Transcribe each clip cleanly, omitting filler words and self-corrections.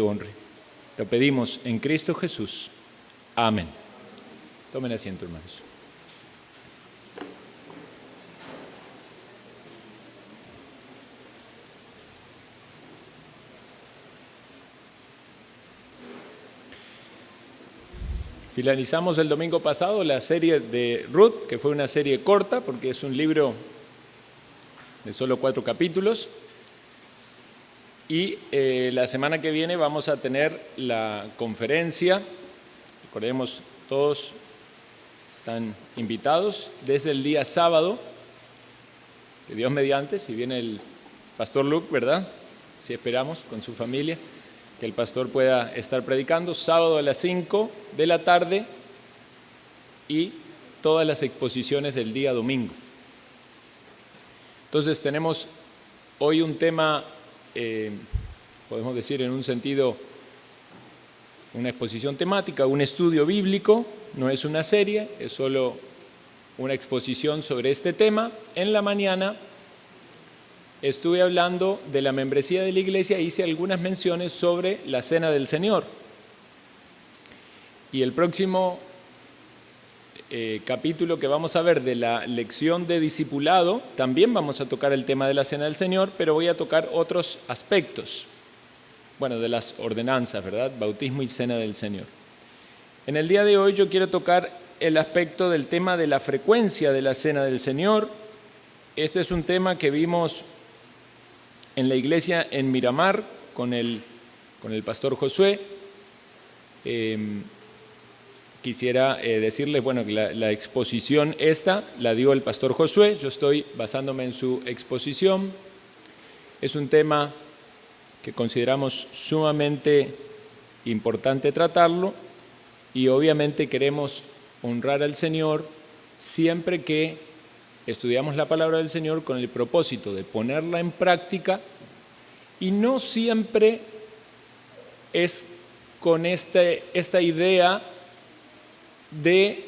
honre. Lo pedimos en Cristo Jesús. Amén. Tomen asiento, hermanos. Finalizamos el domingo pasado la serie de Ruth, que fue una serie corta porque es un libro de solo 4 capítulos. Y la semana que viene vamos a tener la conferencia. Recordemos, todos están invitados desde el día sábado, que Dios mediante, si viene el pastor Luke, ¿verdad? Si esperamos con su familia, que el pastor pueda estar predicando, sábado a las 5 de la tarde y todas las exposiciones del día domingo. Entonces tenemos hoy un tema, podemos decir en un sentido, una exposición temática, un estudio bíblico, no es una serie, es solo una exposición sobre este tema. En la mañana estuve hablando de la membresía de la iglesia, hice algunas menciones sobre la Cena del Señor. Y el próximo capítulo que vamos a ver de la lección de discipulado, también vamos a tocar el tema de la Cena del Señor, pero voy a tocar otros aspectos, bueno, de las ordenanzas, ¿verdad? Bautismo y Cena del Señor. En el día de hoy yo quiero tocar el aspecto del tema de la frecuencia de la Cena del Señor. Este es un tema que vimos en la iglesia en Miramar con el pastor Josué. Quisiera decirles, bueno, que la exposición esta la dio el pastor Josué, yo estoy basándome en su exposición. Es un tema que consideramos sumamente importante tratarlo y obviamente queremos honrar al Señor siempre que estudiamos la palabra del Señor con el propósito de ponerla en práctica, y no siempre es con esta idea de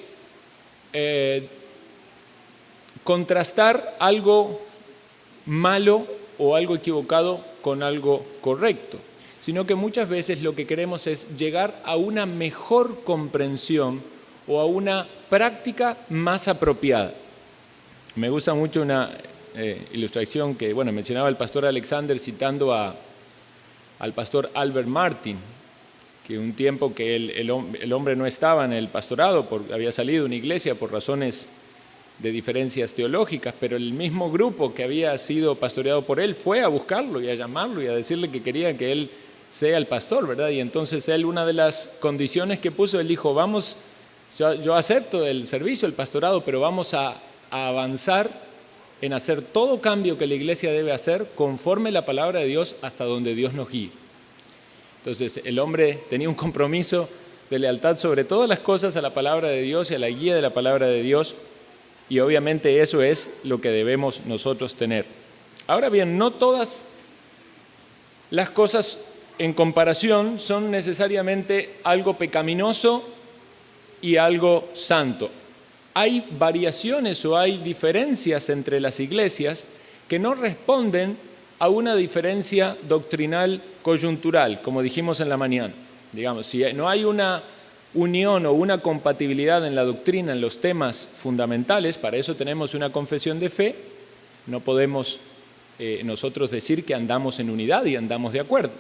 contrastar algo malo o algo equivocado con algo correcto, sino que muchas veces lo que queremos es llegar a una mejor comprensión o a una práctica más apropiada. Me gusta mucho una ilustración que mencionaba el pastor Alexander citando al pastor Albert Martin, que un tiempo que el hombre no estaba en el pastorado, había salido de una iglesia por razones de diferencias teológicas, pero el mismo grupo que había sido pastoreado por él fue a buscarlo y a llamarlo y a decirle que quería que él sea el pastor, ¿verdad? Y entonces él, una de las condiciones que puso, él dijo, vamos, yo acepto el servicio, el pastorado, pero vamos a avanzar en hacer todo cambio que la iglesia debe hacer conforme la palabra de Dios hasta donde Dios nos guíe. Entonces el hombre tenía un compromiso de lealtad sobre todas las cosas a la palabra de Dios y a la guía de la palabra de Dios, y obviamente eso es lo que debemos nosotros tener. Ahora bien, no todas las cosas en comparación son necesariamente algo pecaminoso y algo santo. Hay variaciones o hay diferencias entre las iglesias que no responden a una diferencia doctrinal coyuntural, como dijimos en la mañana. Digamos, si no hay una unión o una compatibilidad en la doctrina, en los temas fundamentales, para eso tenemos una confesión de fe, no podemos nosotros decir que andamos en unidad y andamos de acuerdo.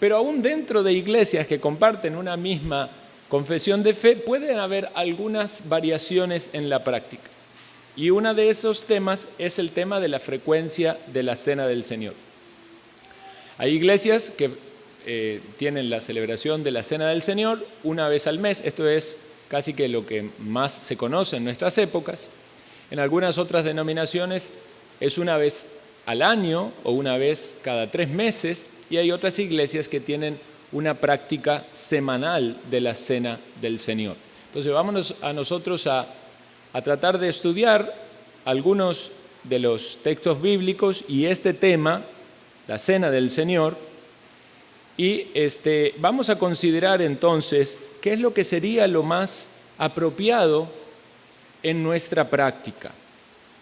Pero aún dentro de iglesias que comparten una misma confesión de fe, pueden haber algunas variaciones en la práctica. Y uno de esos temas es el tema de la frecuencia de la Cena del Señor. Hay iglesias que tienen la celebración de la Cena del Señor una vez al mes. Esto es casi que lo que más se conoce en nuestras épocas. En algunas otras denominaciones es una vez al año o una vez cada 3 meses, y hay otras iglesias que tienen una práctica semanal de la Cena del Señor. Entonces vámonos a nosotros a tratar de estudiar algunos de los textos bíblicos y este tema, la Cena del Señor, y vamos a considerar entonces qué es lo que sería lo más apropiado en nuestra práctica.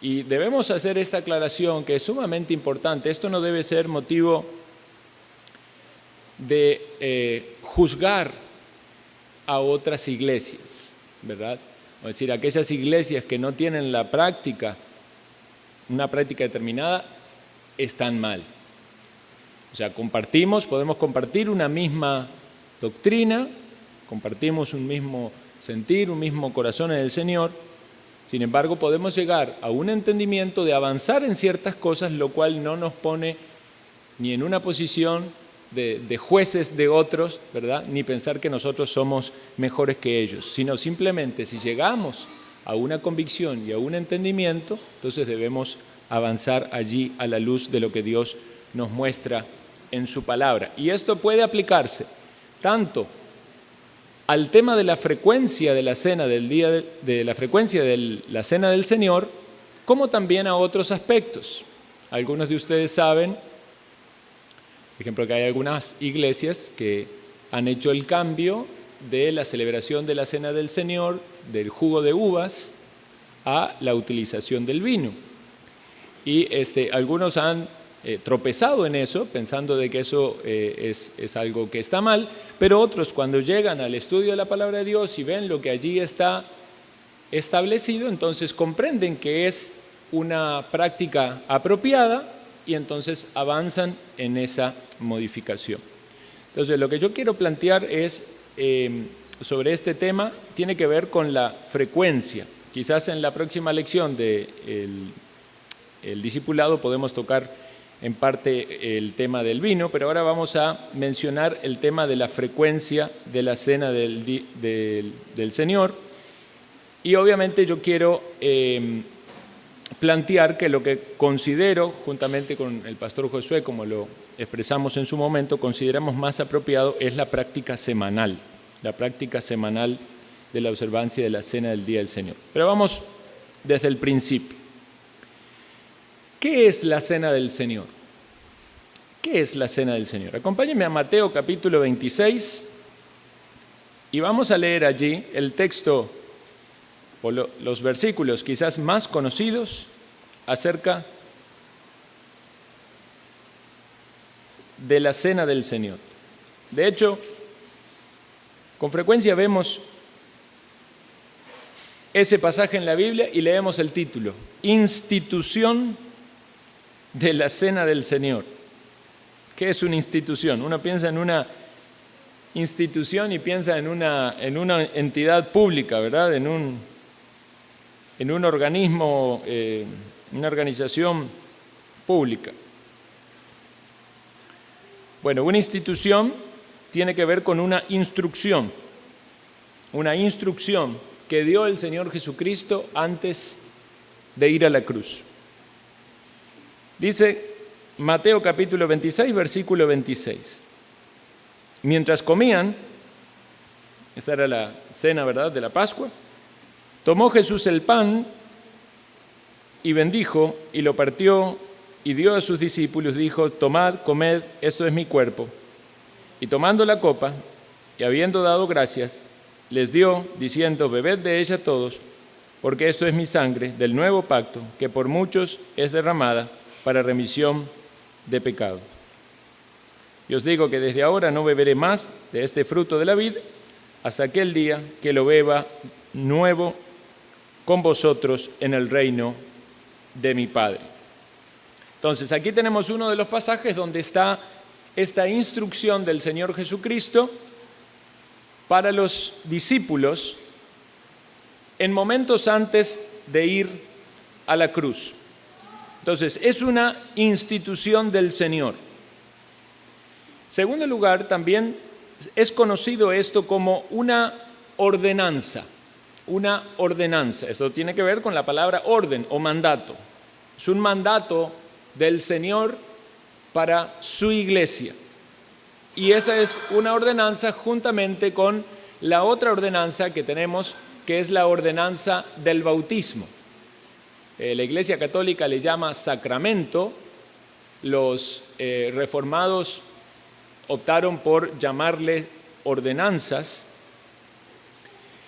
Y debemos hacer esta aclaración que es sumamente importante. Esto no debe ser motivo de juzgar a otras iglesias, ¿verdad? Es decir, aquellas iglesias que no tienen una práctica determinada, están mal. O sea, podemos compartir una misma doctrina, compartimos un mismo sentir, un mismo corazón en el Señor. Sin embargo, podemos llegar a un entendimiento de avanzar en ciertas cosas, lo cual no nos pone ni en una posición de jueces de otros, ¿verdad? Ni pensar que nosotros somos mejores que ellos, sino simplemente si llegamos a una convicción y a un entendimiento, entonces debemos avanzar allí a la luz de lo que Dios nos muestra en su palabra. Y esto puede aplicarse tanto al tema de la frecuencia de la cena la cena del Señor, como también a otros aspectos. Algunos de ustedes saben, por ejemplo, que hay algunas iglesias que han hecho el cambio de la celebración de la cena del Señor, del jugo de uvas, a la utilización del vino. Y algunos han tropezado en eso, pensando de que eso es algo que está mal, pero otros, cuando llegan al estudio de la palabra de Dios y ven lo que allí está establecido, entonces comprenden que es una práctica apropiada y entonces avanzan en esa modificación. Entonces, lo que yo quiero plantear es sobre este tema, tiene que ver con la frecuencia. Quizás en la próxima lección del discipulado podemos tocar en parte el tema del vino, pero ahora vamos a mencionar el tema de la frecuencia de la cena del Señor. Y obviamente yo quiero plantear que lo que considero, juntamente con el pastor Josué, como lo expresamos en su momento, consideramos más apropiado es la práctica semanal de la observancia de la cena del día del Señor. Pero vamos desde el principio. ¿Qué es la cena del Señor? ¿Qué es la cena del Señor? Acompáñenme a Mateo capítulo 26 y vamos a leer allí el texto o los versículos quizás más conocidos acerca de la cena del Señor. De hecho, con frecuencia vemos ese pasaje en la Biblia y leemos el título, Institución de la cena del Señor. ¿Qué es una institución? Uno piensa en una institución y piensa en una entidad pública, ¿verdad? En un organismo, una organización pública. Bueno, una institución tiene que ver con una instrucción que dio el Señor Jesucristo antes de ir a la cruz. Dice Mateo capítulo 26, versículo 26. Mientras comían, esta era la cena, ¿verdad?, de la Pascua, tomó Jesús el pan y bendijo y lo partió y dio a sus discípulos, dijo, tomad, comed, esto es mi cuerpo. Y tomando la copa y habiendo dado gracias, les dio, diciendo, bebed de ella todos, porque esto es mi sangre del nuevo pacto, que por muchos es derramada para remisión de pecado. Y os digo que desde ahora no beberé más de este fruto de la vid hasta aquel día que lo beba nuevo con vosotros en el reino de mi Padre. Entonces, aquí tenemos uno de los pasajes donde está esta instrucción del Señor Jesucristo para los discípulos en momentos antes de ir a la cruz. Entonces, es una institución del Señor. Segundo lugar, también es conocido esto como una ordenanza. Una ordenanza. Esto tiene que ver con la palabra orden o mandato. Es un mandato del Señor para su iglesia. Y esa es una ordenanza juntamente con la otra ordenanza que tenemos, que es la ordenanza del bautismo. La Iglesia Católica le llama sacramento. Los reformados optaron por llamarle ordenanzas.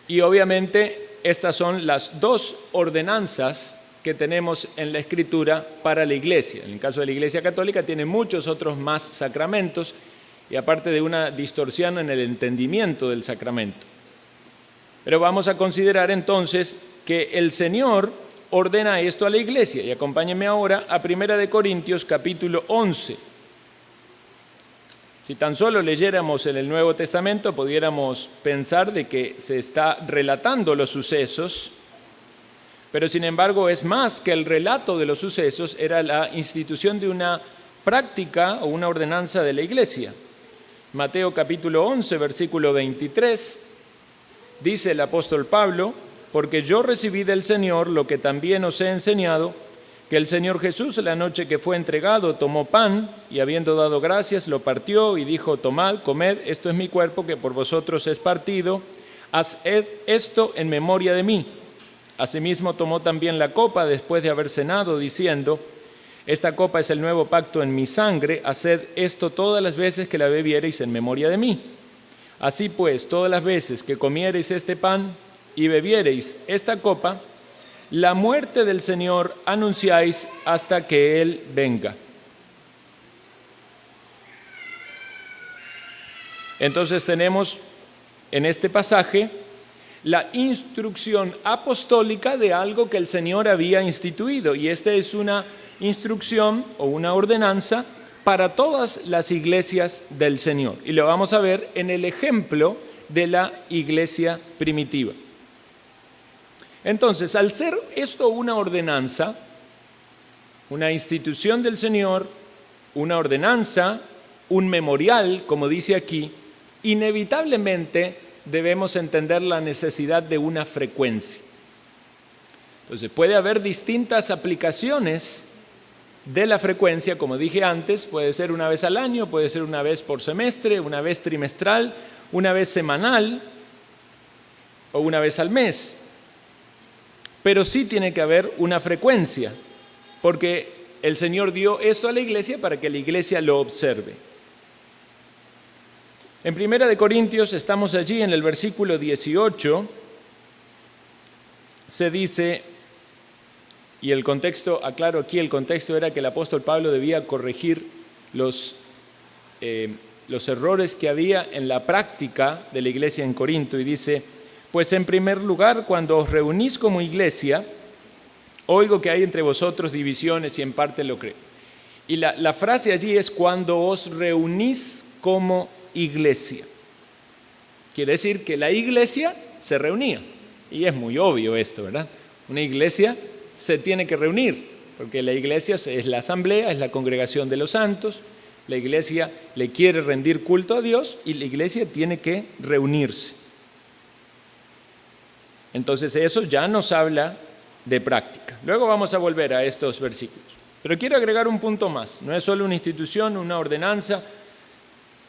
Y obviamente estas son las dos ordenanzas que tenemos en la Escritura para la Iglesia. En el caso de la Iglesia Católica tiene muchos otros más sacramentos y aparte de una distorsión en el entendimiento del sacramento. Pero vamos a considerar entonces que el Señor ordena esto a la iglesia. Y acompáñenme ahora a 1 Corintios capítulo 11. Si tan solo leyéramos en el Nuevo Testamento, pudiéramos pensar de que se está relatando los sucesos, pero sin embargo es más que el relato de los sucesos, era la institución de una práctica o una ordenanza de la iglesia. Mateo capítulo 11, versículo 23, dice el apóstol Pablo: porque yo recibí del Señor lo que también os he enseñado, que el Señor Jesús, la noche que fue entregado, tomó pan y habiendo dado gracias, lo partió y dijo: tomad, comed, esto es mi cuerpo que por vosotros es partido, haced esto en memoria de mí. Asimismo tomó también la copa después de haber cenado, diciendo: esta copa es el nuevo pacto en mi sangre, haced esto todas las veces que la bebiereis en memoria de mí. Así pues, todas las veces que comiereis este pan y bebiereis esta copa, la muerte del Señor anunciáis hasta que Él venga. Entonces tenemos en este pasaje la instrucción apostólica de algo que el Señor había instituido, y esta es una instrucción o una ordenanza para todas las iglesias del Señor. Y lo vamos a ver en el ejemplo de la iglesia primitiva. Entonces, al ser esto una ordenanza, una institución del Señor, una ordenanza, un memorial, como dice aquí, inevitablemente debemos entender la necesidad de una frecuencia. Entonces, puede haber distintas aplicaciones de la frecuencia, como dije antes, puede ser una vez al año, puede ser una vez por semestre, una vez trimestral, una vez semanal o una vez al mes. Pero sí tiene que haber una frecuencia, porque el Señor dio esto a la iglesia para que la iglesia lo observe. En 1 Corintios, estamos allí en el versículo 18, se dice, y el contexto, aclaro aquí, el contexto era que el apóstol Pablo debía corregir los errores que había en la práctica de la iglesia en Corinto, y dice: pues en primer lugar, cuando os reunís como iglesia, oigo que hay entre vosotros divisiones y en parte lo creo. Y la frase allí es: cuando os reunís como iglesia. Quiere decir que la iglesia se reunía. Y es muy obvio esto, ¿verdad? Una iglesia se tiene que reunir, porque la iglesia es la asamblea, es la congregación de los santos. La iglesia le quiere rendir culto a Dios y la iglesia tiene que reunirse. Entonces eso ya nos habla de práctica. Luego vamos a volver a estos versículos. Pero quiero agregar un punto más. No es solo una institución, una ordenanza,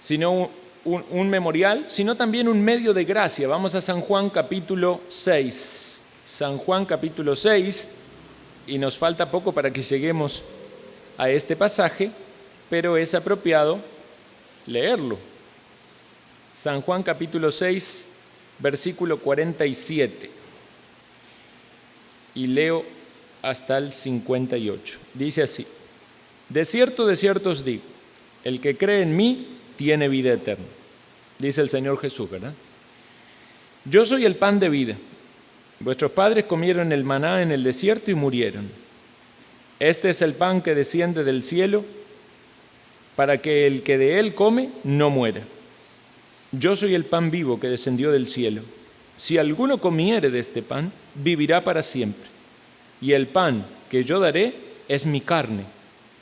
sino un memorial, sino también un medio de gracia. Vamos a San Juan capítulo 6. San Juan capítulo 6, y nos falta poco para que lleguemos a este pasaje, pero es apropiado leerlo. San Juan capítulo 6, versículo 47, y leo hasta el 58. Dice así: de cierto os digo, el que cree en mí tiene vida eterna. Dice el Señor Jesús, ¿verdad? Yo soy el pan de vida. Vuestros padres comieron el maná en el desierto y murieron. Este es el pan que desciende del cielo, para que el que de él come no muera. Yo soy el pan vivo que descendió del cielo. Si alguno comiere de este pan, vivirá para siempre. Y el pan que yo daré es mi carne,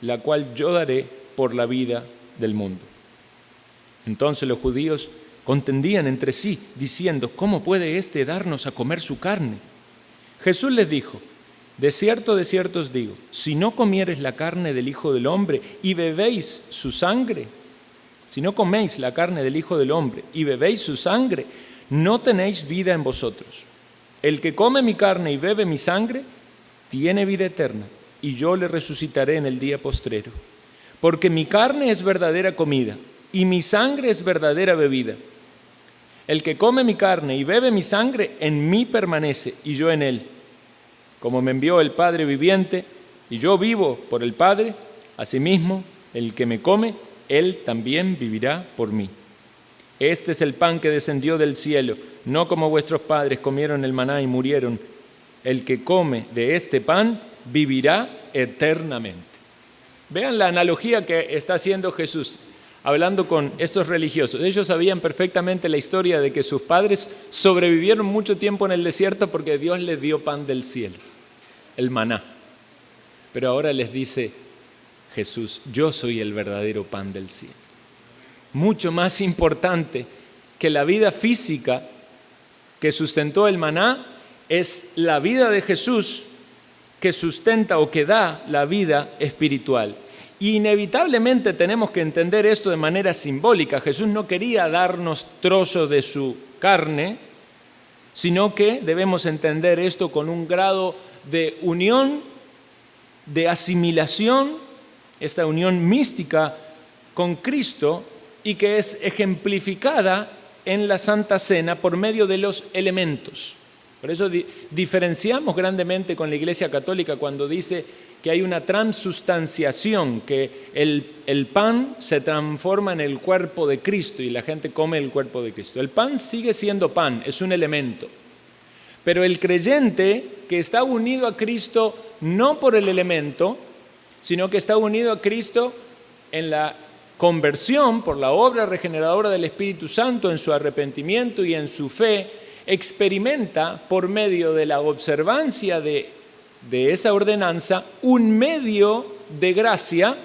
la cual yo daré por la vida del mundo. Entonces los judíos contendían entre sí, diciendo: ¿cómo puede éste darnos a comer su carne? Jesús les dijo: de cierto os digo, si no comiereis la carne del Hijo del Hombre y bebéis su sangre, si no coméis la carne del Hijo del Hombre y bebéis su sangre, no tenéis vida en vosotros. El que come mi carne y bebe mi sangre, tiene vida eterna, y yo le resucitaré en el día postrero. Porque mi carne es verdadera comida, y mi sangre es verdadera bebida. El que come mi carne y bebe mi sangre, en mí permanece, y yo en él. Como me envió el Padre viviente, y yo vivo por el Padre, asimismo, el que me come, él también vivirá por mí. Este es el pan que descendió del cielo, no como vuestros padres comieron el maná y murieron. El que come de este pan vivirá eternamente. Vean la analogía que está haciendo Jesús, hablando con estos religiosos. Ellos sabían perfectamente la historia de que sus padres sobrevivieron mucho tiempo en el desierto porque Dios les dio pan del cielo, el maná. Pero ahora les dice Jesús, yo soy el verdadero pan del cielo. Mucho más importante que la vida física que sustentó el maná es la vida de Jesús que sustenta o que da la vida espiritual. Y inevitablemente tenemos que entender esto de manera simbólica. Jesús no quería darnos trozos de su carne, sino que debemos entender esto con un grado de unión, de asimilación, esta unión mística con Cristo, y que es ejemplificada en la Santa Cena por medio de los elementos. Por eso diferenciamos grandemente con la Iglesia Católica cuando dice que hay una transustanciación, que el pan se transforma en el cuerpo de Cristo y la gente come el cuerpo de Cristo. El pan sigue siendo pan, es un elemento. Pero el creyente que está unido a Cristo no por el elemento, sino que está unido a Cristo en la conversión, por la obra regeneradora del Espíritu Santo, en su arrepentimiento y en su fe, experimenta por medio de la observancia de esa ordenanza un medio de gracia.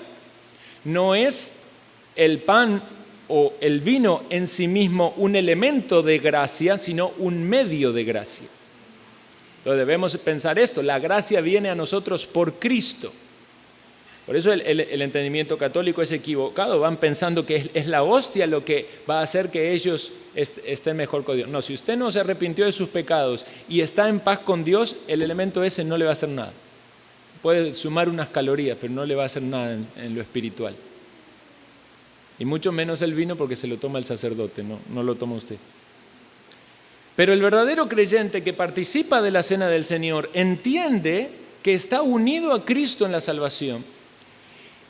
No es el pan o el vino en sí mismo un elemento de gracia, sino un medio de gracia. Entonces debemos pensar esto, la gracia viene a nosotros por Cristo. Por eso el entendimiento católico es equivocado, van pensando que es la hostia lo que va a hacer que ellos estén mejor con Dios. No, si usted no se arrepintió de sus pecados y está en paz con Dios, el elemento ese no le va a hacer nada. Puede sumar unas calorías, pero no le va a hacer nada en lo espiritual. Y mucho menos el vino porque se lo toma el sacerdote, no lo toma usted. Pero el verdadero creyente que participa de la cena del Señor entiende que está unido a Cristo en la salvación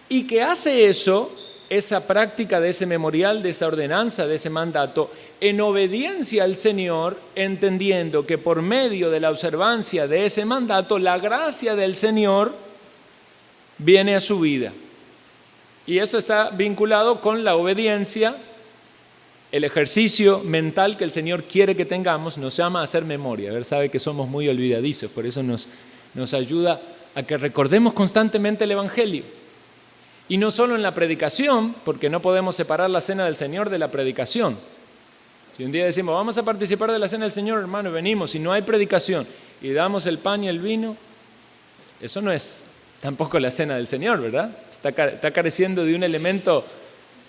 y que hace eso, esa práctica de ese memorial, de esa ordenanza, de ese mandato, en obediencia al Señor, entendiendo que por medio de la observancia de ese mandato, la gracia del Señor viene a su vida. Y eso está vinculado con la obediencia, el ejercicio mental que el Señor quiere que tengamos, nos llama a hacer memoria. A ver, sabe que somos muy olvidadizos, por eso nos ayuda a que recordemos constantemente el Evangelio. Y no solo en la predicación, porque no podemos separar la cena del Señor de la predicación. Si un día decimos, vamos a participar de la cena del Señor, hermano, venimos, y no hay predicación, y damos el pan y el vino, eso no es tampoco la cena del Señor, ¿verdad? Está careciendo de un elemento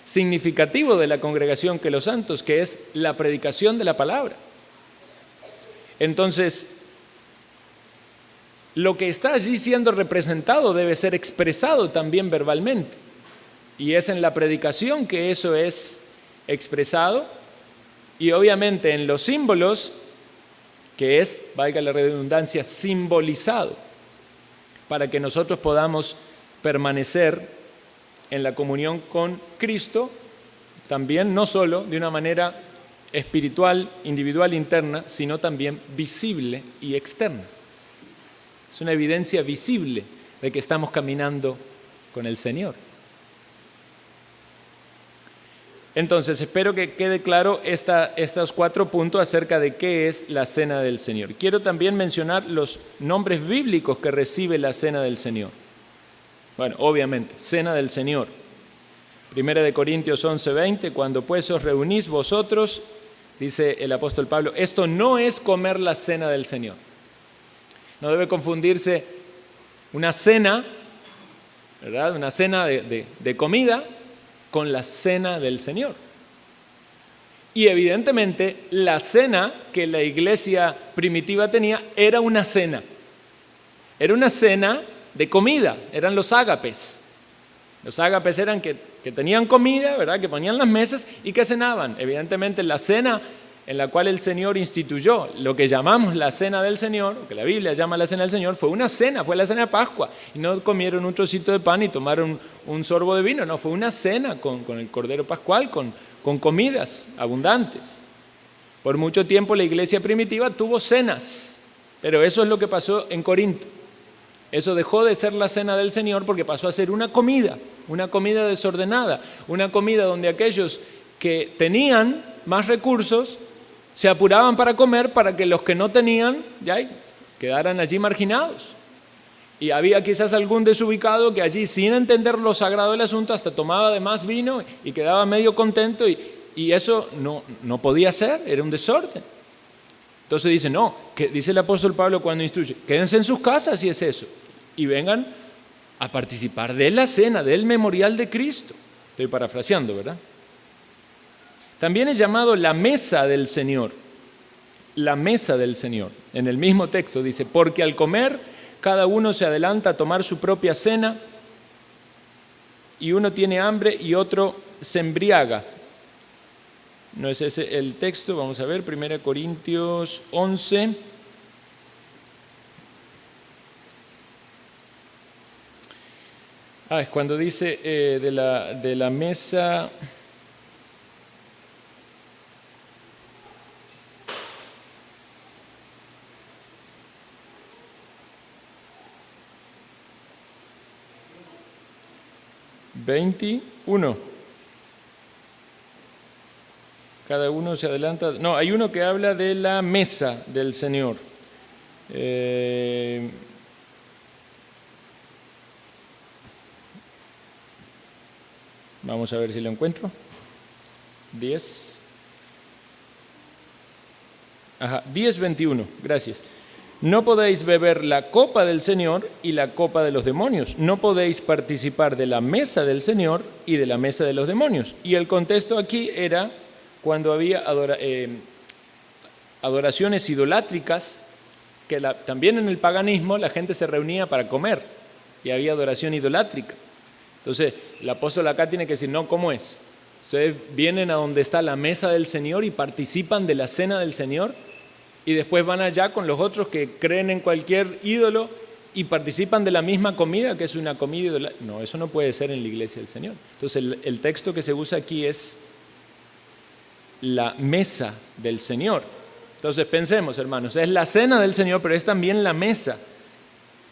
significativo de la congregación que los santos, que es la predicación de la palabra. Entonces, lo que está allí siendo representado debe ser expresado también verbalmente. Y es en la predicación que eso es expresado y obviamente en los símbolos que es, valga la redundancia, simbolizado para que nosotros podamos permanecer en la comunión con Cristo, también no solo de una manera espiritual, individual, interna, sino también visible y externa. Es una evidencia visible de que estamos caminando con el Señor. Entonces, espero que quede claro estos 4 puntos acerca de qué es la Cena del Señor. Quiero también mencionar los nombres bíblicos que recibe la Cena del Señor. Bueno, obviamente, Cena del Señor. 1 Corintios 11:20, cuando pues os reunís vosotros, dice el apóstol Pablo, esto no es comer la Cena del Señor. No debe confundirse una cena, ¿verdad? Una cena de comida con la cena del Señor. Y evidentemente la cena que la iglesia primitiva tenía era una cena. Era una cena de comida, eran los ágapes. Los ágapes eran que tenían comida, ¿verdad? Que ponían las mesas y que cenaban. Evidentemente la cena en la cual el Señor instituyó lo que llamamos la cena del Señor, lo que la Biblia llama la cena del Señor, fue una cena, fue la cena de Pascua. Y no comieron un trocito de pan y tomaron un sorbo de vino, no, fue una cena con el Cordero Pascual, con comidas abundantes. Por mucho tiempo la iglesia primitiva tuvo cenas, pero eso es lo que pasó en Corinto. Eso dejó de ser la cena del Señor porque pasó a ser una comida desordenada, una comida donde aquellos que tenían más recursos se apuraban para comer para que los que no tenían ya quedaran allí marginados. Y había quizás algún desubicado que allí, sin entender lo sagrado del asunto, hasta tomaba de más vino y quedaba medio contento y eso no podía ser, era un desorden. Entonces dice, no, que dice el apóstol Pablo cuando instruye, quédense en sus casas si es eso, y vengan a participar de la cena, del memorial de Cristo. Estoy parafraseando, ¿verdad? También es llamado la mesa del Señor. La mesa del Señor. En el mismo texto dice, porque al comer cada uno se adelanta a tomar su propia cena y uno tiene hambre y otro se embriaga. No es ese el texto, vamos a ver, 1 Corintios 11. Es cuando dice de la mesa. ¿21? Cada uno se adelanta. No, hay uno que habla de la mesa del Señor. Vamos a ver si lo encuentro. 10. 10:21. Gracias. No podéis beber la copa del Señor y la copa de los demonios. No podéis participar de la mesa del Señor y de la mesa de los demonios. Y el contexto aquí era cuando había adoraciones idolátricas, que también en el paganismo la gente se reunía para comer y había adoración idolátrica. Entonces el apóstol acá tiene que decir, no, ¿cómo es? Ustedes vienen a donde está la mesa del Señor y participan de la cena del Señor, y después van allá con los otros que creen en cualquier ídolo y participan de la misma comida, que es una comida idolátrica. No, eso no puede ser en la iglesia del Señor. Entonces el texto que se usa aquí es la mesa del Señor. Entonces pensemos, hermanos, es la cena del Señor, pero es también la mesa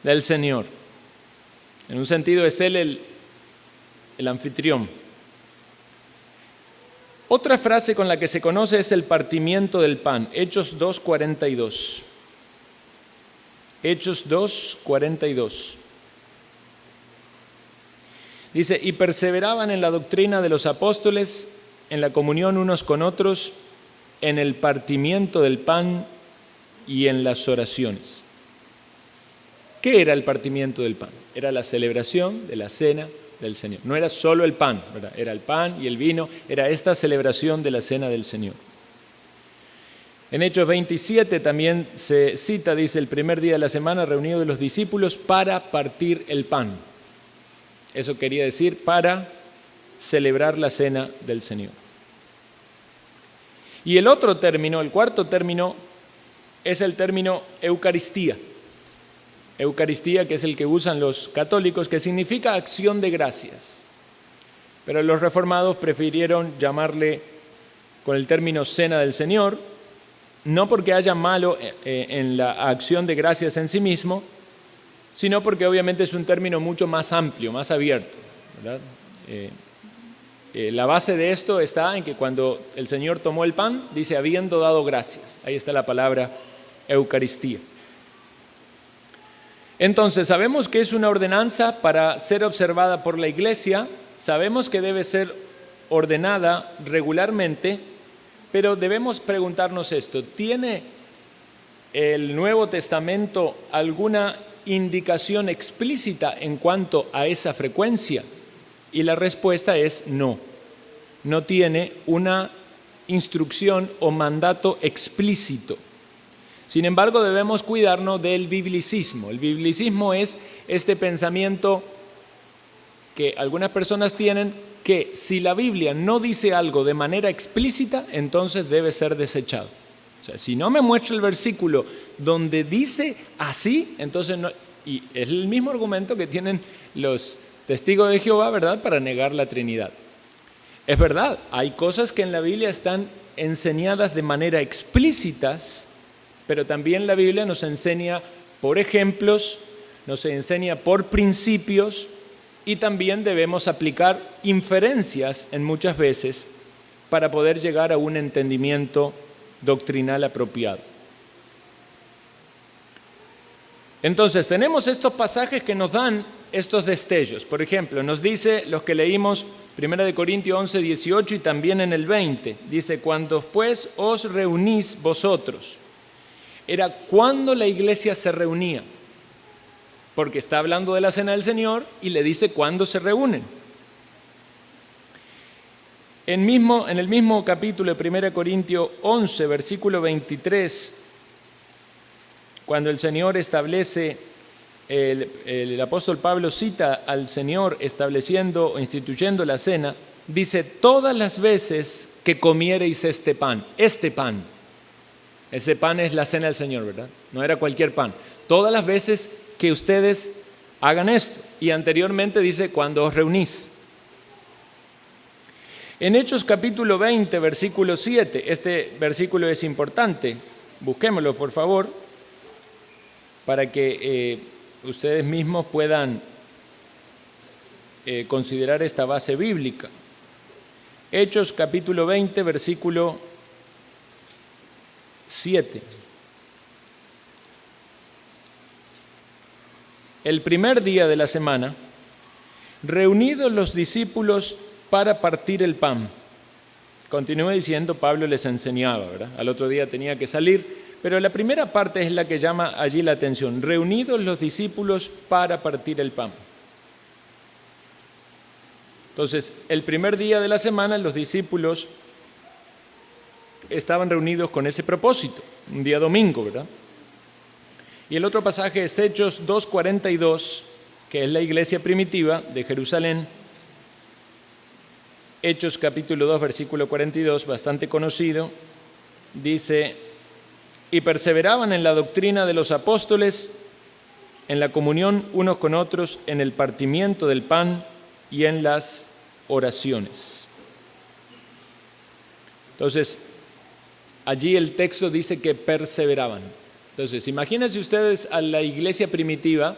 del Señor. En un sentido es Él el anfitrión. Otra frase con la que se conoce es el partimiento del pan, Hechos 2:42. Hechos 2:42. Dice, y perseveraban en la doctrina de los apóstoles, en la comunión unos con otros, en el partimiento del pan y en las oraciones. ¿Qué era el partimiento del pan? Era la celebración de la cena del Señor. No era solo el pan, ¿verdad? Era el pan y el vino, era esta celebración de la cena del Señor. En Hechos 27 también se cita, dice, el primer día de la semana reunido de los discípulos para partir el pan. Eso quería decir para celebrar la cena del Señor. Y el otro término, el cuarto término, es el término Eucaristía. Eucaristía, que es el que usan los católicos, que significa acción de gracias. Pero los reformados prefirieron llamarle con el término cena del Señor, no porque haya malo en la acción de gracias en sí mismo, sino porque obviamente es un término mucho más amplio, más abierto, ¿verdad? La base de esto está en que cuando el Señor tomó el pan, dice, habiendo dado gracias. Ahí está la palabra Eucaristía. Entonces, sabemos que es una ordenanza para ser observada por la Iglesia, sabemos que debe ser ordenada regularmente, pero debemos preguntarnos esto, ¿tiene el Nuevo Testamento alguna indicación explícita en cuanto a esa frecuencia? Y la respuesta es no, no tiene una instrucción o mandato explícito. Sin embargo, debemos cuidarnos del biblicismo. El biblicismo es este pensamiento que algunas personas tienen que si la Biblia no dice algo de manera explícita, entonces debe ser desechado. O sea, si no me muestra el versículo donde dice así, entonces no. Y es el mismo argumento que tienen los testigos de Jehová, ¿verdad?, para negar la Trinidad. Es verdad, hay cosas que en la Biblia están enseñadas de manera explícitas, pero también la Biblia nos enseña por ejemplos, nos enseña por principios, y también debemos aplicar inferencias en muchas veces para poder llegar a un entendimiento doctrinal apropiado. Entonces, tenemos estos pasajes que nos dan estos destellos. Por ejemplo, nos dice, los que leímos 1 Corintios 11, 18 y también en el 20, dice, cuando pues os reunís vosotros. Era cuando la iglesia se reunía, porque está hablando de la cena del Señor y le dice cuándo se reúnen. En el mismo capítulo de 1 Corintios 11, versículo 23, cuando el Señor establece, el apóstol Pablo cita al Señor estableciendo o instituyendo la cena, dice, todas las veces que comiereis este pan, ese pan es la cena del Señor, ¿verdad? No era cualquier pan. Todas las veces que ustedes hagan esto. Y anteriormente dice, cuando os reunís. En Hechos capítulo 20, versículo 7, este versículo es importante, busquémoslo por favor, para que ustedes mismos puedan considerar esta base bíblica. Hechos capítulo 20, versículo 7. El primer día de la semana, reunidos los discípulos para partir el pan. Continúa diciendo, Pablo les enseñaba, ¿verdad? Al otro día tenía que salir, pero la primera parte es la que llama allí la atención. Reunidos los discípulos para partir el pan. Entonces, el primer día de la semana, los discípulos estaban reunidos con ese propósito, un día domingo, ¿verdad? Y el otro pasaje es Hechos 2:42, que es la iglesia primitiva de Jerusalén. Hechos capítulo 2, versículo 42, bastante conocido, dice, y perseveraban en la doctrina de los apóstoles, en la comunión unos con otros, en el partimiento del pan y en las oraciones. Entonces, allí el texto dice que perseveraban. Entonces, imagínense ustedes a la iglesia primitiva,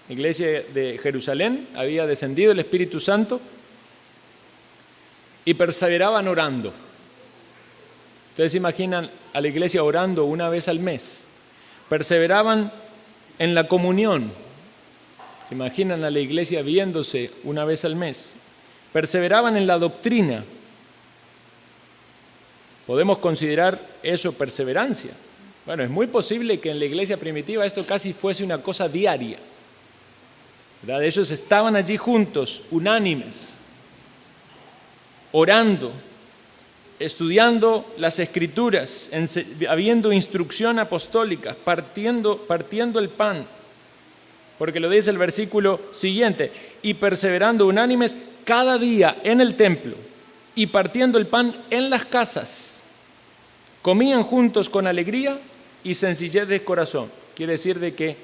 iglesia de Jerusalén, había descendido el Espíritu Santo y perseveraban orando. Ustedes imaginan a la iglesia orando una vez al mes. Perseveraban en la comunión. ¿Se imaginan a la iglesia viéndose una vez al mes? Perseveraban en la doctrina. ¿Podemos considerar eso perseverancia? Bueno, es muy posible que en la iglesia primitiva esto casi fuese una cosa diaria, ¿verdad? Ellos estaban allí juntos, unánimes, orando, estudiando las Escrituras, habiendo instrucción apostólica, partiendo el pan, porque lo dice el versículo siguiente, y perseverando unánimes cada día en el templo y partiendo el pan en las casas, comían juntos con alegría y sencillez de corazón. Quiere decir de que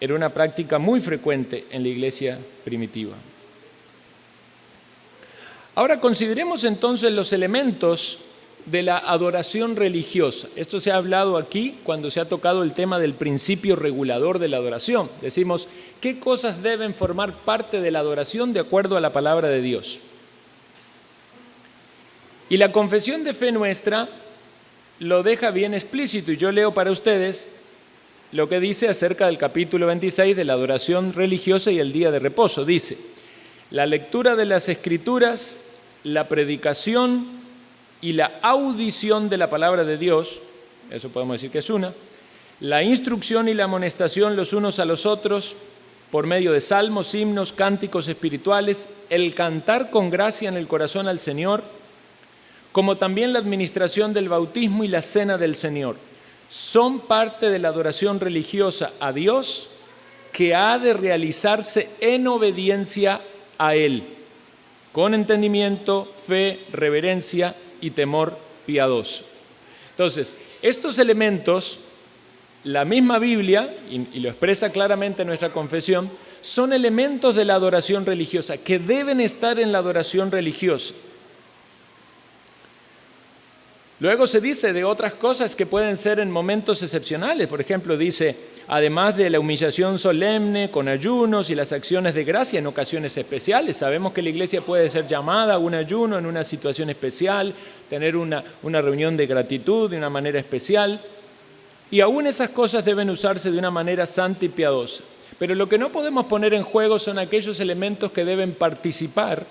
era una práctica muy frecuente en la iglesia primitiva. Ahora consideremos entonces los elementos de la adoración religiosa. Esto se ha hablado aquí cuando se ha tocado el tema del principio regulador de la adoración. Decimos, ¿qué cosas deben formar parte de la adoración de acuerdo a la palabra de Dios? Y la confesión de fe nuestra lo deja bien explícito, y yo leo para ustedes lo que dice acerca del capítulo 26 de la adoración religiosa y el día de reposo. Dice, la lectura de las Escrituras, la predicación y la audición de la palabra de Dios, eso podemos decir que es una, la instrucción y la amonestación los unos a los otros por medio de salmos, himnos, cánticos espirituales, el cantar con gracia en el corazón al Señor, como también la administración del bautismo y la cena del Señor, son parte de la adoración religiosa a Dios que ha de realizarse en obediencia a Él. con entendimiento, fe, reverencia y temor piadoso. Entonces, estos elementos, la misma Biblia, y lo expresa claramente nuestra confesión, son elementos de la adoración religiosa, que deben estar en la adoración religiosa. Luego se dice de otras cosas que pueden ser en momentos excepcionales. Por ejemplo, dice, además de la humillación solemne, con ayunos y las acciones de gracia en ocasiones especiales. Sabemos que la iglesia puede ser llamada a un ayuno en una situación especial, tener una reunión de gratitud de una manera especial. Y aún esas cosas deben usarse de una manera santa y piadosa. Pero lo que no podemos poner en juego son aquellos elementos que deben participar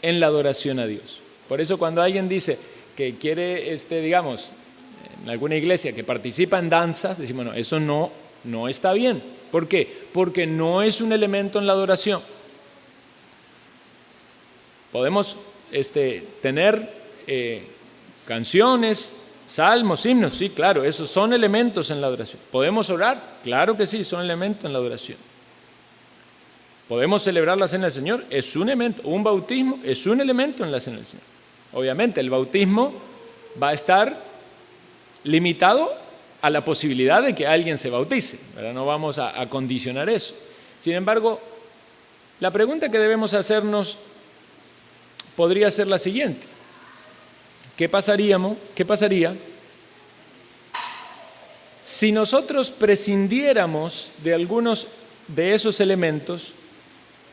en la adoración a Dios. Por eso cuando alguien dice que quiere, digamos, en alguna iglesia que participa en danzas, decimos, bueno, eso no está bien. ¿Por qué? Porque no es un elemento en la adoración. Podemos tener canciones, salmos, himnos, sí, claro, esos son elementos en la adoración. ¿Podemos orar? Claro que sí, son elementos en la adoración. ¿Podemos celebrar la cena del Señor? Es un elemento. Un bautismo es un elemento en la cena del Señor. Obviamente, el bautismo va a estar limitado a la posibilidad de que alguien se bautice, ¿verdad? No vamos a condicionar eso. Sin embargo, la pregunta que debemos hacernos podría ser la siguiente. ¿Qué pasaría si nosotros prescindiéramos de algunos de esos elementos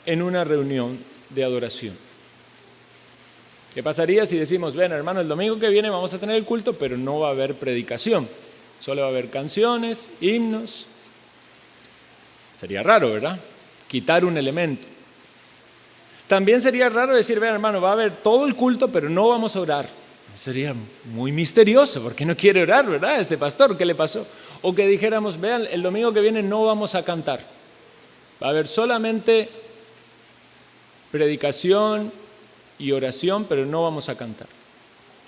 en una reunión de adoración? ¿Qué pasaría si decimos, ven hermano, el domingo que viene vamos a tener el culto, pero no va a haber predicación? Solo va a haber canciones, himnos. Sería raro, ¿verdad? Quitar un elemento. También sería raro decir, ven hermano, va a haber todo el culto, pero no vamos a orar. Sería muy misterioso, porque no quiere orar, ¿verdad? Este pastor, ¿qué le pasó? O que dijéramos, vean, el domingo que viene no vamos a cantar. Va a haber solamente predicación y oración, pero no vamos a cantar.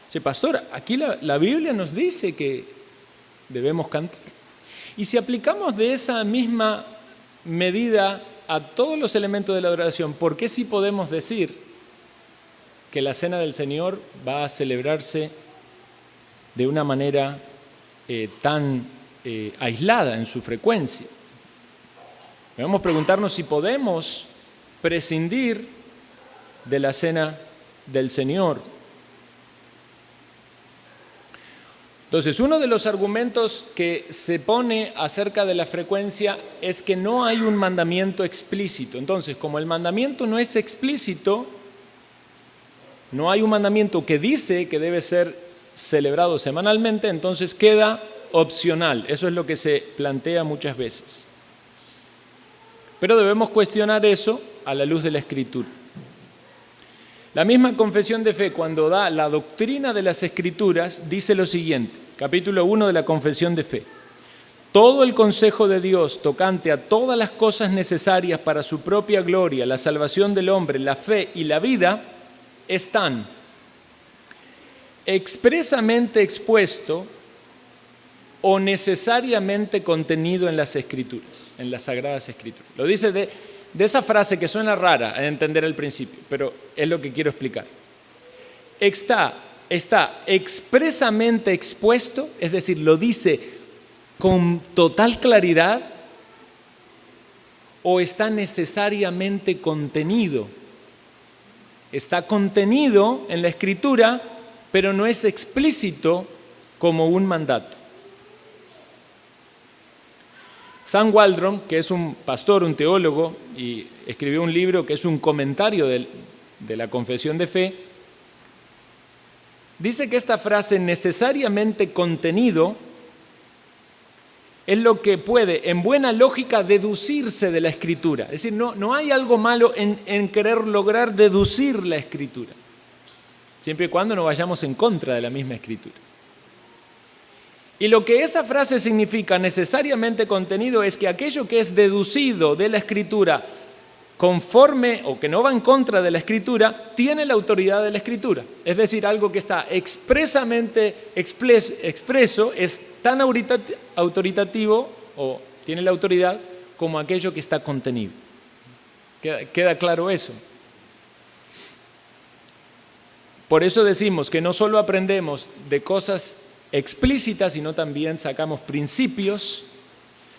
Sí, pastor, aquí la Biblia nos dice que debemos cantar. Y si aplicamos de esa misma medida a todos los elementos de la adoración, ¿por qué sí podemos decir que la cena del Señor va a celebrarse de una manera tan aislada en su frecuencia? Debemos preguntarnos si podemos prescindir de la cena del Señor. Entonces, uno de los argumentos que se pone acerca de la frecuencia es que no hay un mandamiento explícito. Entonces, como el mandamiento no es explícito, no hay un mandamiento que dice que debe ser celebrado semanalmente, entonces queda opcional. Eso es lo que se plantea muchas veces. Pero debemos cuestionar eso a la luz de la Escritura. La misma confesión de fe, cuando da la doctrina de las Escrituras, dice lo siguiente, capítulo 1 de la confesión de fe. Todo el consejo de Dios tocante a todas las cosas necesarias para su propia gloria, la salvación del hombre, la fe y la vida, están expresamente expuesto o necesariamente contenido en las Escrituras, en las Sagradas Escrituras. Lo dice de esa frase que suena rara a entender al principio, pero es lo que quiero explicar. Está expresamente expuesto, es decir, lo dice con total claridad, o está necesariamente contenido. Está contenido en la Escritura, pero no es explícito como un mandato. Sam Waldron, que es un pastor, un teólogo, y escribió un libro que es un comentario de la confesión de fe, dice que esta frase necesariamente contenido es lo que puede, en buena lógica, deducirse de la Escritura. Es decir, no hay algo malo en querer lograr deducir la Escritura, siempre y cuando no vayamos en contra de la misma Escritura. Y lo que esa frase significa necesariamente contenido es que aquello que es deducido de la Escritura conforme o que no va en contra de la Escritura, tiene la autoridad de la Escritura. Es decir, algo que está expresamente expreso es tan autoritativo o tiene la autoridad como aquello que está contenido. ¿Queda claro eso? Por eso decimos que no solo aprendemos de cosas explícitas, sino también sacamos principios,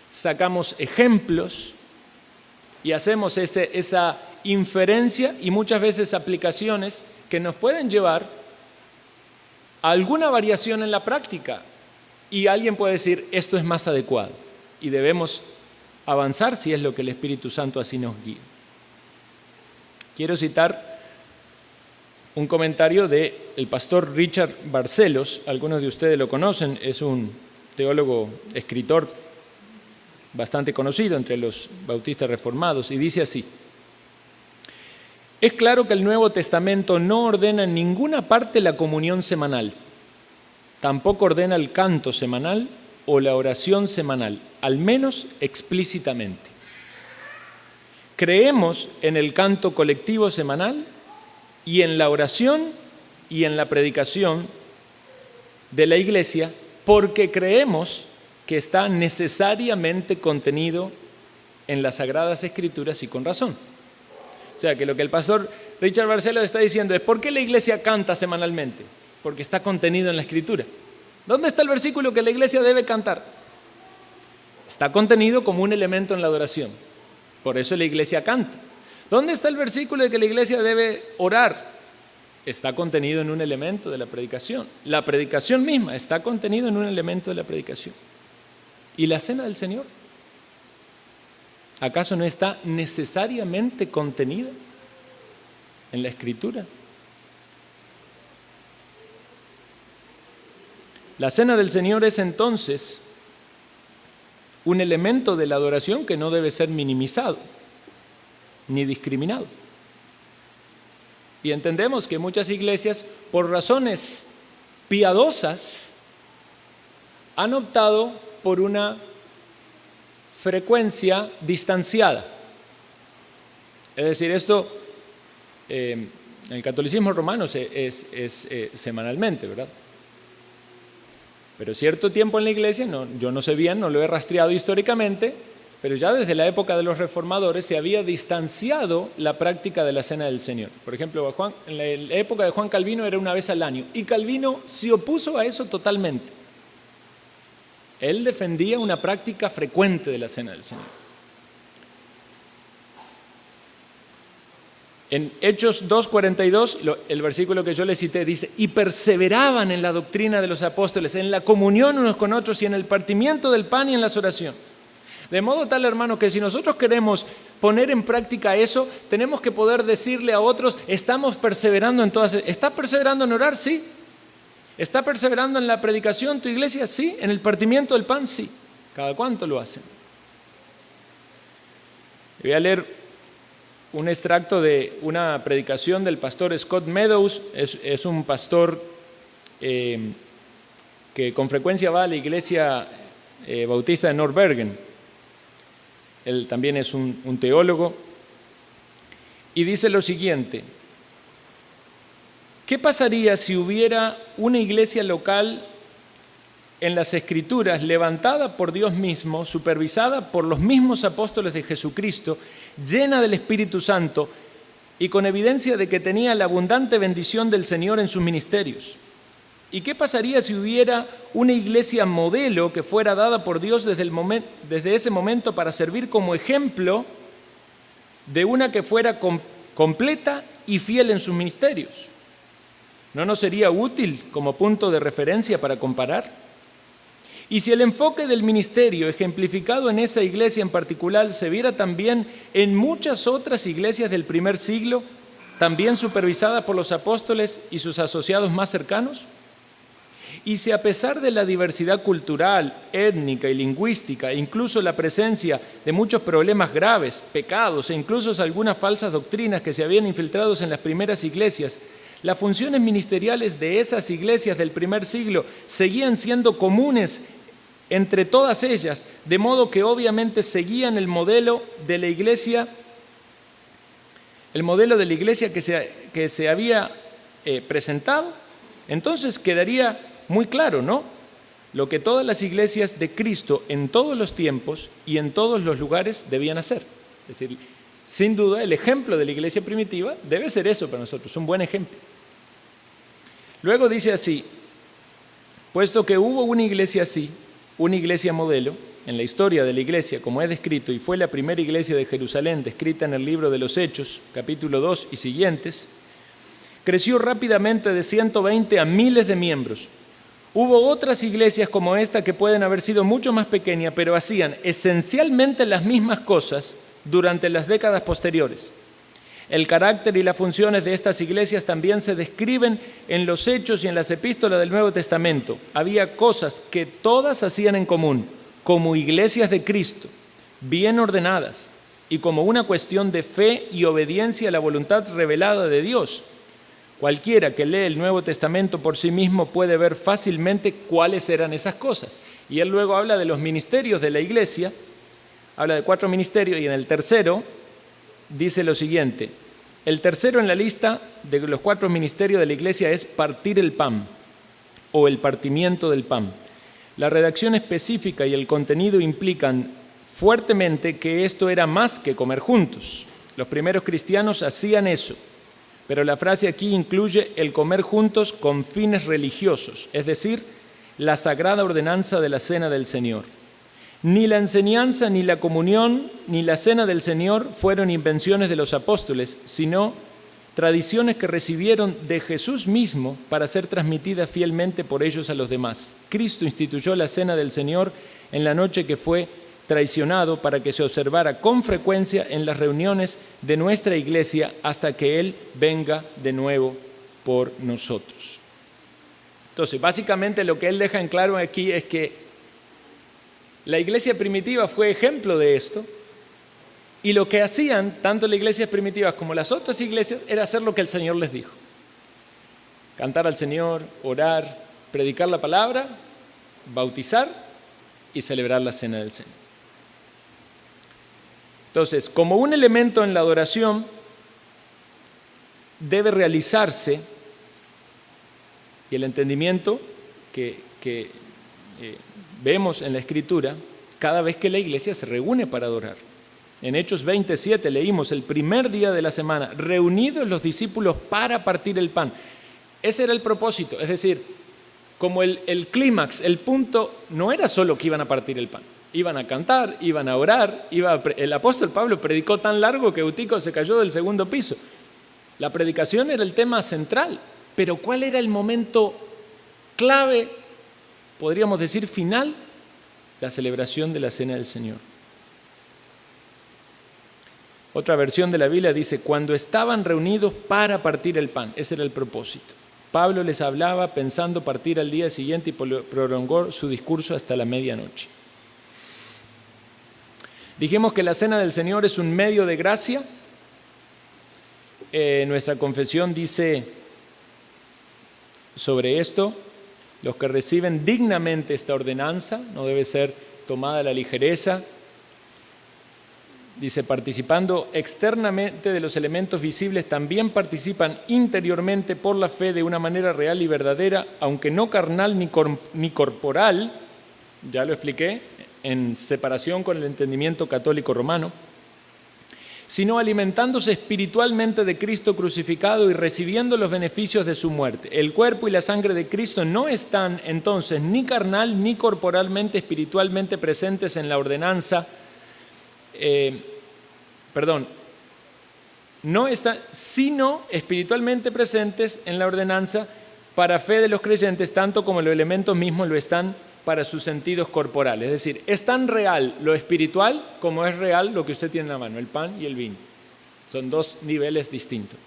sacamos ejemplos y hacemos esa inferencia y muchas veces aplicaciones que nos pueden llevar a alguna variación en la práctica. Y alguien puede decir, esto es más adecuado y debemos avanzar si es lo que el Espíritu Santo así nos guía. Quiero citar un comentario del pastor Richard Barcellos. Algunos de ustedes lo conocen, es un teólogo, escritor bastante conocido entre los bautistas reformados, y dice así: es claro que el Nuevo Testamento no ordena en ninguna parte la comunión semanal, tampoco ordena el canto semanal o la oración semanal, al menos explícitamente. Creemos en el canto colectivo semanal y en la oración y en la predicación de la Iglesia, porque creemos que está necesariamente contenido en las Sagradas Escrituras y con razón. O sea, que lo que el pastor Richard Barcellos está diciendo es, ¿por qué la Iglesia canta semanalmente? Porque está contenido en la Escritura. ¿Dónde está el versículo que la Iglesia debe cantar? Está contenido como un elemento en la adoración. Por eso la Iglesia canta. ¿Dónde está el versículo de que la Iglesia debe orar? Está contenido en un elemento de la predicación. La predicación misma está contenida en un elemento de la predicación. ¿Y la cena del Señor? ¿Acaso no está necesariamente contenida en la Escritura? La cena del Señor es entonces un elemento de la adoración que no debe ser minimizado ni discriminado. Y entendemos que muchas iglesias, por razones piadosas, han optado por una frecuencia distanciada. Es decir, esto en el catolicismo romano es semanalmente, ¿verdad? Pero cierto tiempo en la iglesia, yo no sé bien, no lo he rastreado históricamente, pero ya desde la época de los reformadores se había distanciado la práctica de la cena del Señor. Por ejemplo, en la época de Juan Calvino era una vez al año, y Calvino se opuso a eso totalmente. Él defendía una práctica frecuente de la cena del Señor. En Hechos 2:42, el versículo que yo le cité dice, y perseveraban en la doctrina de los apóstoles, en la comunión unos con otros y en el partimiento del pan y en las oraciones. De modo tal, hermano, que si nosotros queremos poner en práctica eso, tenemos que poder decirle a otros, estamos perseverando en todas. ¿Está perseverando en orar? Sí. ¿Está perseverando en la predicación tu iglesia? Sí. ¿En el partimiento del pan? Sí. ¿Cada cuánto lo hacen? Voy a leer un extracto de una predicación del pastor Scott Meadows. Es un pastor que con frecuencia va a la iglesia bautista de North Bergen. Él también es un teólogo. Y dice lo siguiente: ¿qué pasaría si hubiera una iglesia local en las Escrituras levantada por Dios mismo, supervisada por los mismos apóstoles de Jesucristo, llena del Espíritu Santo y con evidencia de que tenía la abundante bendición del Señor en sus ministerios? ¿Y qué pasaría si hubiera una iglesia modelo que fuera dada por Dios desde ese momento para servir como ejemplo de una que fuera completa y fiel en sus ministerios? ¿No nos sería útil como punto de referencia para comparar? Y si el enfoque del ministerio ejemplificado en esa iglesia en particular se viera también en muchas otras iglesias del primer siglo, también supervisadas por los apóstoles y sus asociados más cercanos, y si a pesar de la diversidad cultural, étnica y lingüística, incluso la presencia de muchos problemas graves, pecados e incluso algunas falsas doctrinas que se habían infiltrado en las primeras iglesias, las funciones ministeriales de esas iglesias del primer siglo seguían siendo comunes entre todas ellas, de modo que obviamente seguían el modelo de la iglesia que se había presentado, entonces quedaría muy claro, ¿no?, lo que todas las iglesias de Cristo en todos los tiempos y en todos los lugares debían hacer. Es decir, sin duda el ejemplo de la iglesia primitiva debe ser eso para nosotros, un buen ejemplo. Luego dice así: puesto que hubo una iglesia así, una iglesia modelo, en la historia de la iglesia, como he descrito, y fue la primera iglesia de Jerusalén, descrita en el libro de los Hechos, capítulo 2 y siguientes, creció rápidamente de 120 a miles de miembros. Hubo otras iglesias como esta que pueden haber sido mucho más pequeñas, pero hacían esencialmente las mismas cosas durante las décadas posteriores. El carácter y las funciones de estas iglesias también se describen en los Hechos y en las epístolas del Nuevo Testamento. Había cosas que todas hacían en común, como iglesias de Cristo, bien ordenadas, y como una cuestión de fe y obediencia a la voluntad revelada de Dios. Cualquiera que lee el Nuevo Testamento por sí mismo puede ver fácilmente cuáles eran esas cosas. Y él luego habla de los ministerios de la iglesia, habla de 4 ministerios, y en el tercero dice lo siguiente: el tercero en la lista de los 4 ministerios de la iglesia es partir el pan, o el partimiento del pan. La redacción específica y el contenido implican fuertemente que esto era más que comer juntos. Los primeros cristianos hacían eso, pero la frase aquí incluye el comer juntos con fines religiosos, es decir, la sagrada ordenanza de la Cena del Señor. Ni la enseñanza, ni la comunión, ni la Cena del Señor fueron invenciones de los apóstoles, sino tradiciones que recibieron de Jesús mismo para ser transmitidas fielmente por ellos a los demás. Cristo instituyó la Cena del Señor en la noche que fue traicionado para que se observara con frecuencia en las reuniones de nuestra iglesia hasta que Él venga de nuevo por nosotros. Entonces, básicamente lo que Él deja en claro aquí es que la iglesia primitiva fue ejemplo de esto, y lo que hacían tanto las iglesias primitivas como las otras iglesias era hacer lo que el Señor les dijo: cantar al Señor, orar, predicar la palabra, bautizar y celebrar la Cena del Señor. Entonces, como un elemento en la adoración debe realizarse, y el entendimiento que vemos en la Escritura, cada vez que la iglesia se reúne para adorar. En Hechos 27 leímos: el primer día de la semana, reunidos los discípulos para partir el pan. Ese era el propósito, es decir, como el clímax, el punto, no era solo que iban a partir el pan. Iban a cantar, iban a orar, el apóstol Pablo predicó tan largo que Eutico se cayó del segundo piso. La predicación era el tema central, pero ¿cuál era el momento clave, podríamos decir final? La celebración de la Cena del Señor. Otra versión de la Biblia dice: cuando estaban reunidos para partir el pan. Ese era el propósito. Pablo les hablaba pensando partir al día siguiente y prolongó su discurso hasta la medianoche. Dijimos que la Cena del Señor es un medio de gracia. Nuestra confesión dice sobre esto: los que reciben dignamente esta ordenanza, no debe ser tomada a la ligereza. Dice: participando externamente de los elementos visibles, también participan interiormente por la fe de una manera real y verdadera, aunque no carnal ni corporal, ya lo expliqué, en separación con el entendimiento católico romano, sino alimentándose espiritualmente de Cristo crucificado y recibiendo los beneficios de su muerte. El cuerpo y la sangre de Cristo no están entonces ni carnal ni corporalmente, espiritualmente presentes en la ordenanza, no están, sino espiritualmente presentes en la ordenanza para fe de los creyentes, tanto como los elementos mismos lo están para sus sentidos corporales. Es decir, es tan real lo espiritual como es real lo que usted tiene en la mano, el pan y el vino. Son 2 niveles distintos.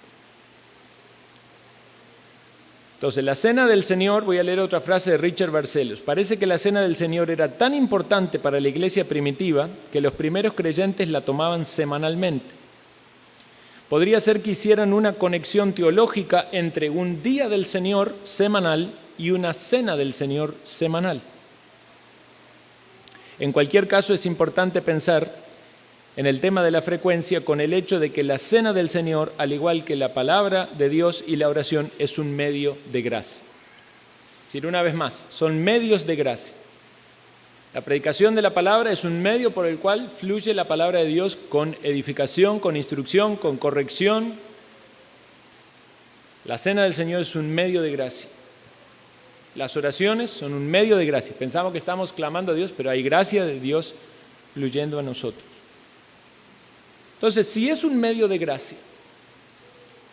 Entonces, la Cena del Señor, voy a leer otra frase de Richard Barcellos. Parece que la Cena del Señor era tan importante para la iglesia primitiva que los primeros creyentes la tomaban semanalmente. Podría ser que hicieran una conexión teológica entre un día del Señor semanal y una Cena del Señor semanal. En cualquier caso, es importante pensar en el tema de la frecuencia con el hecho de que la Cena del Señor, al igual que la palabra de Dios y la oración, es un medio de gracia. Es decir, una vez más, son medios de gracia. La predicación de la palabra es un medio por el cual fluye la palabra de Dios con edificación, con instrucción, con corrección. La Cena del Señor es un medio de gracia. Las oraciones son un medio de gracia. Pensamos que estamos clamando a Dios, pero hay gracia de Dios fluyendo a nosotros. Entonces, si es un medio de gracia,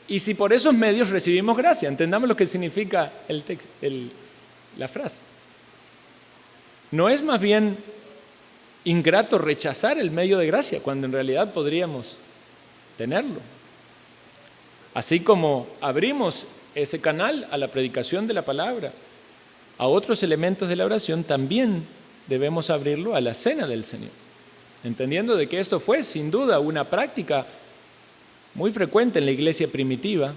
y si por esos medios recibimos gracia, entendamos lo que significa la frase. ¿No es más bien ingrato rechazar el medio de gracia cuando en realidad podríamos tenerlo? Así como abrimos ese canal a la predicación de la palabra, a otros elementos de la oración, también debemos abrirlo a la cena del Señor, entendiendo de que esto fue sin duda una práctica muy frecuente en la iglesia primitiva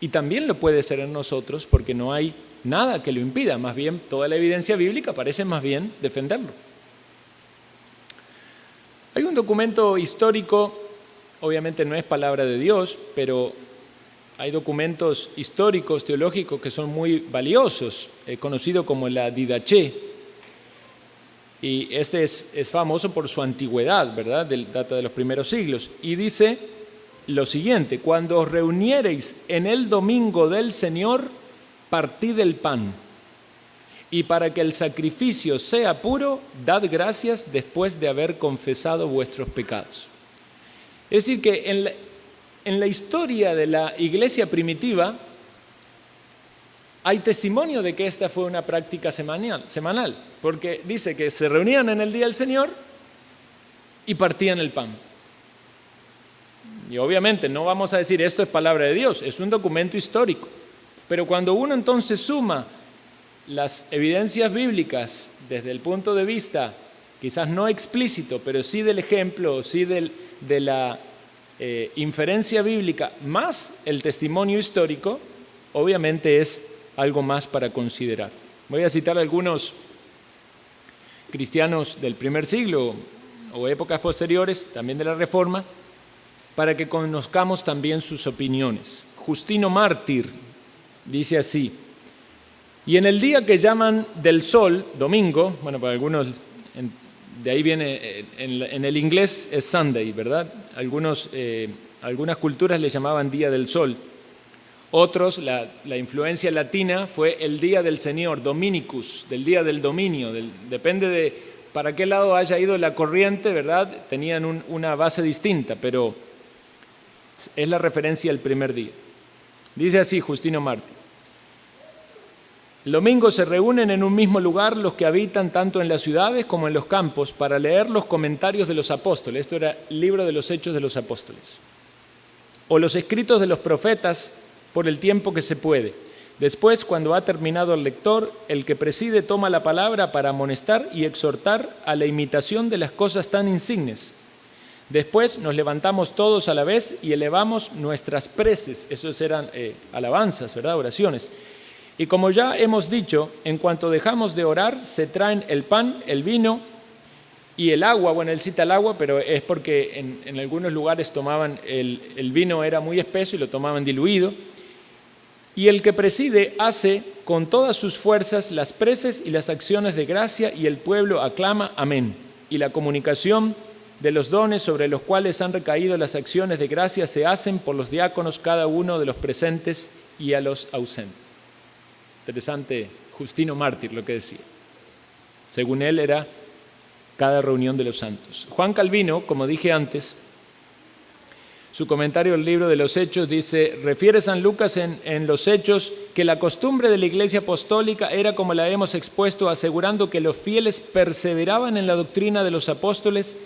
y también lo puede ser en nosotros porque no hay nada que lo impida, más bien toda la evidencia bíblica parece más bien defenderlo. Hay un documento histórico, obviamente no es palabra de Dios, pero hay documentos históricos, teológicos que son muy valiosos, conocido como la Didaché, y este es famoso por su antigüedad, ¿verdad? Data de los primeros siglos, y dice lo siguiente: cuando os reuniereis en el domingo del Señor, partid el pan, y para que el sacrificio sea puro, dad gracias después de haber confesado vuestros pecados. Es decir, que en la historia de la iglesia primitiva hay testimonio de que esta fue una práctica semanal, porque dice que se reunían en el día del Señor y partían el pan. Y obviamente no vamos a decir esto es palabra de Dios, es un documento histórico. Pero cuando uno entonces suma las evidencias bíblicas desde el punto de vista, quizás no explícito, pero sí del ejemplo, sí de la inferencia bíblica, más el testimonio histórico, obviamente es algo más para considerar. Voy a citar algunos cristianos del primer siglo o épocas posteriores, también de la Reforma, para que conozcamos también sus opiniones. Justino Mártir dice así: y en el día que llaman del sol, domingo, bueno, para algunos, de ahí viene, en el inglés es Sunday, ¿verdad? Algunas culturas le llamaban día del sol. Otros, la influencia latina fue el día del Señor, Dominicus, del día del dominio, depende de para qué lado haya ido la corriente, ¿verdad? Tenían una base distinta, pero es la referencia al primer día. Dice así Justino Mártir: el domingo se reúnen en un mismo lugar los que habitan tanto en las ciudades como en los campos para leer los comentarios de los apóstoles. Esto era el libro de los Hechos de los Apóstoles. O los escritos de los profetas por el tiempo que se puede. Después, cuando ha terminado el lector, el que preside toma la palabra para amonestar y exhortar a la imitación de las cosas tan insignes. Después nos levantamos todos a la vez y elevamos nuestras preces. Esos eran alabanzas, ¿verdad? Oraciones. Y como ya hemos dicho, en cuanto dejamos de orar, se traen el pan, el vino y el agua. Bueno, él cita el agua, pero es porque en algunos lugares tomaban el vino, era muy espeso y lo tomaban diluido. Y el que preside hace con todas sus fuerzas las preces y las acciones de gracia, y el pueblo aclama amén. Y la comunicación de los dones sobre los cuales han recaído las acciones de gracia se hacen por los diáconos, cada uno de los presentes y a los ausentes. Interesante, Justino Mártir lo que decía. Según él era cada reunión de los santos. Juan Calvino, como dije antes, su comentario al libro de los Hechos dice: refiere San Lucas en los Hechos que la costumbre de la Iglesia Apostólica era como la hemos expuesto, asegurando que los fieles perseveraban en la doctrina de los apóstoles,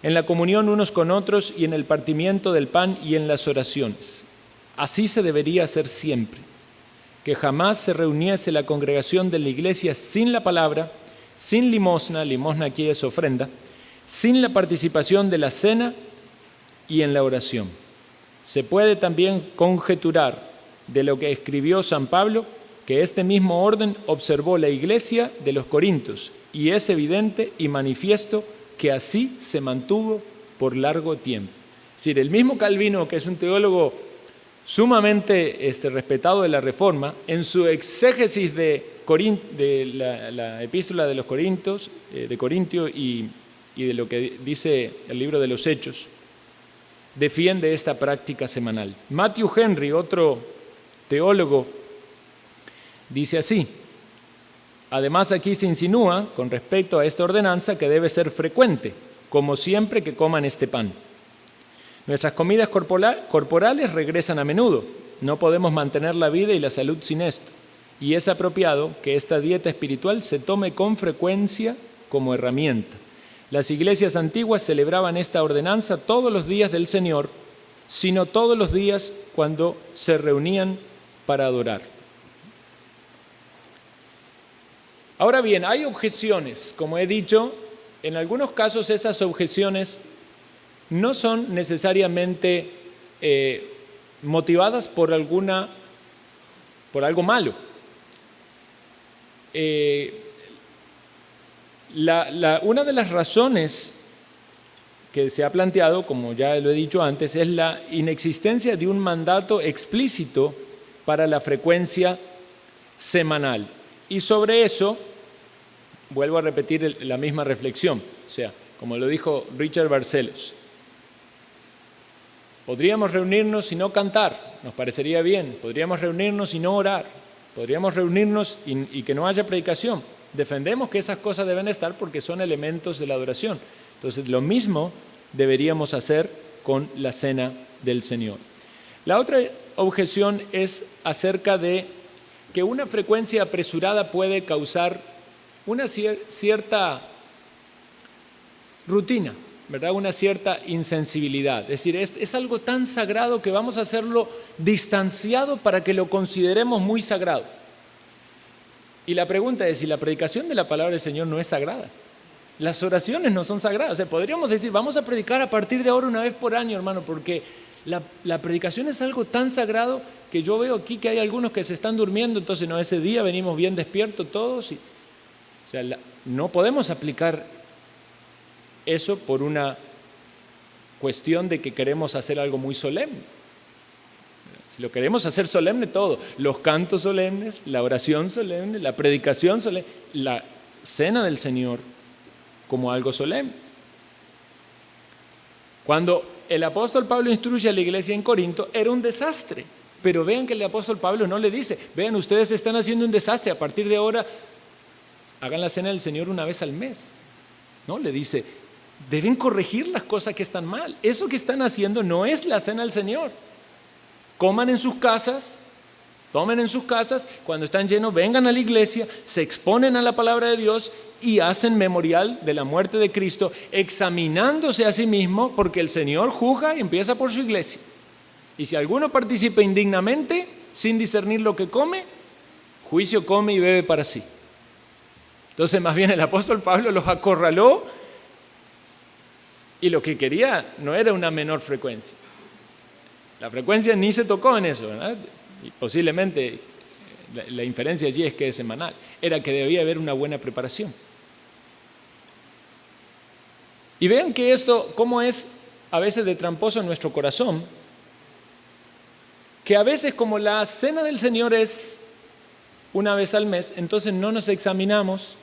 en la comunión unos con otros y en el partimiento del pan y en las oraciones. Así se debería hacer siempre, que jamás se reuniese la congregación de la Iglesia sin la palabra, sin limosna aquí es ofrenda, sin la participación de la cena y en la oración. Se puede también conjeturar de lo que escribió San Pablo que este mismo orden observó la iglesia de los Corintios, y es evidente y manifiesto que así se mantuvo por largo tiempo. Es decir, el mismo Calvino, que es un teólogo sumamente respetado de la Reforma, en su exégesis de la epístola de los Corintios, de Corintio y de lo que dice el libro de los Hechos, defiende esta práctica semanal. Matthew Henry, otro teólogo, dice así: Además, aquí se insinúa, con respecto a esta ordenanza, que debe ser frecuente, como siempre que coman este pan. Nuestras comidas corporales regresan a menudo. No podemos mantener la vida y la salud sin esto. Y es apropiado que esta dieta espiritual se tome con frecuencia como herramienta. Las iglesias antiguas celebraban esta ordenanza todos los días del Señor, sino todos los días cuando se reunían para adorar. Ahora bien, hay objeciones. Como he dicho, en algunos casos esas objeciones no son necesariamente motivadas por algo malo. Una de las razones que se ha planteado, como ya lo he dicho antes, es la inexistencia de un mandato explícito para la frecuencia semanal. Y sobre eso, vuelvo a repetir la misma reflexión, o sea, como lo dijo Richard Barcellos, podríamos reunirnos y no cantar, nos parecería bien, podríamos reunirnos y no orar, podríamos reunirnos y que no haya predicación. Defendemos que esas cosas deben estar porque son elementos de la adoración. Entonces, lo mismo deberíamos hacer con la cena del Señor. La otra objeción es acerca de que una frecuencia apresurada puede causar una cierta rutina, ¿verdad? Una cierta insensibilidad. Es decir, es algo tan sagrado que vamos a hacerlo distanciado para que lo consideremos muy sagrado. Y la pregunta es si la predicación de la palabra del Señor no es sagrada. Las oraciones no son sagradas. O sea, podríamos decir, vamos a predicar a partir de ahora una vez por año, hermano, porque la predicación es algo tan sagrado que yo veo aquí que hay algunos que se están durmiendo, entonces no, ese día venimos bien despiertos todos. O sea, no podemos aplicar eso por una cuestión de que queremos hacer algo muy solemne. Si lo queremos hacer solemne todo, los cantos solemnes, la oración solemne, la predicación solemne, la cena del Señor como algo solemne. Cuando el apóstol Pablo instruye a la iglesia en Corinto, era un desastre. Pero vean que el apóstol Pablo no le dice, vean, ustedes están haciendo un desastre, a partir de ahora hagan la cena del Señor una vez al mes. No, le dice, deben corregir las cosas que están mal. Eso que están haciendo no es la cena del Señor. Coman en sus casas, tomen en sus casas, cuando están llenos vengan a la iglesia, se exponen a la palabra de Dios y hacen memorial de la muerte de Cristo, examinándose a sí mismo, porque el Señor juzga y empieza por su iglesia. Y si alguno participa indignamente, sin discernir lo que come, juicio come y bebe para sí. Entonces, más bien el apóstol Pablo los acorraló y lo que quería no era una menor frecuencia. La frecuencia ni se tocó en eso, ¿verdad? Y posiblemente la inferencia allí es que es semanal. Era que debía haber una buena preparación. Y vean que esto, cómo es a veces de tramposo en nuestro corazón, que a veces como la cena del Señor es una vez al mes, entonces no nos examinamos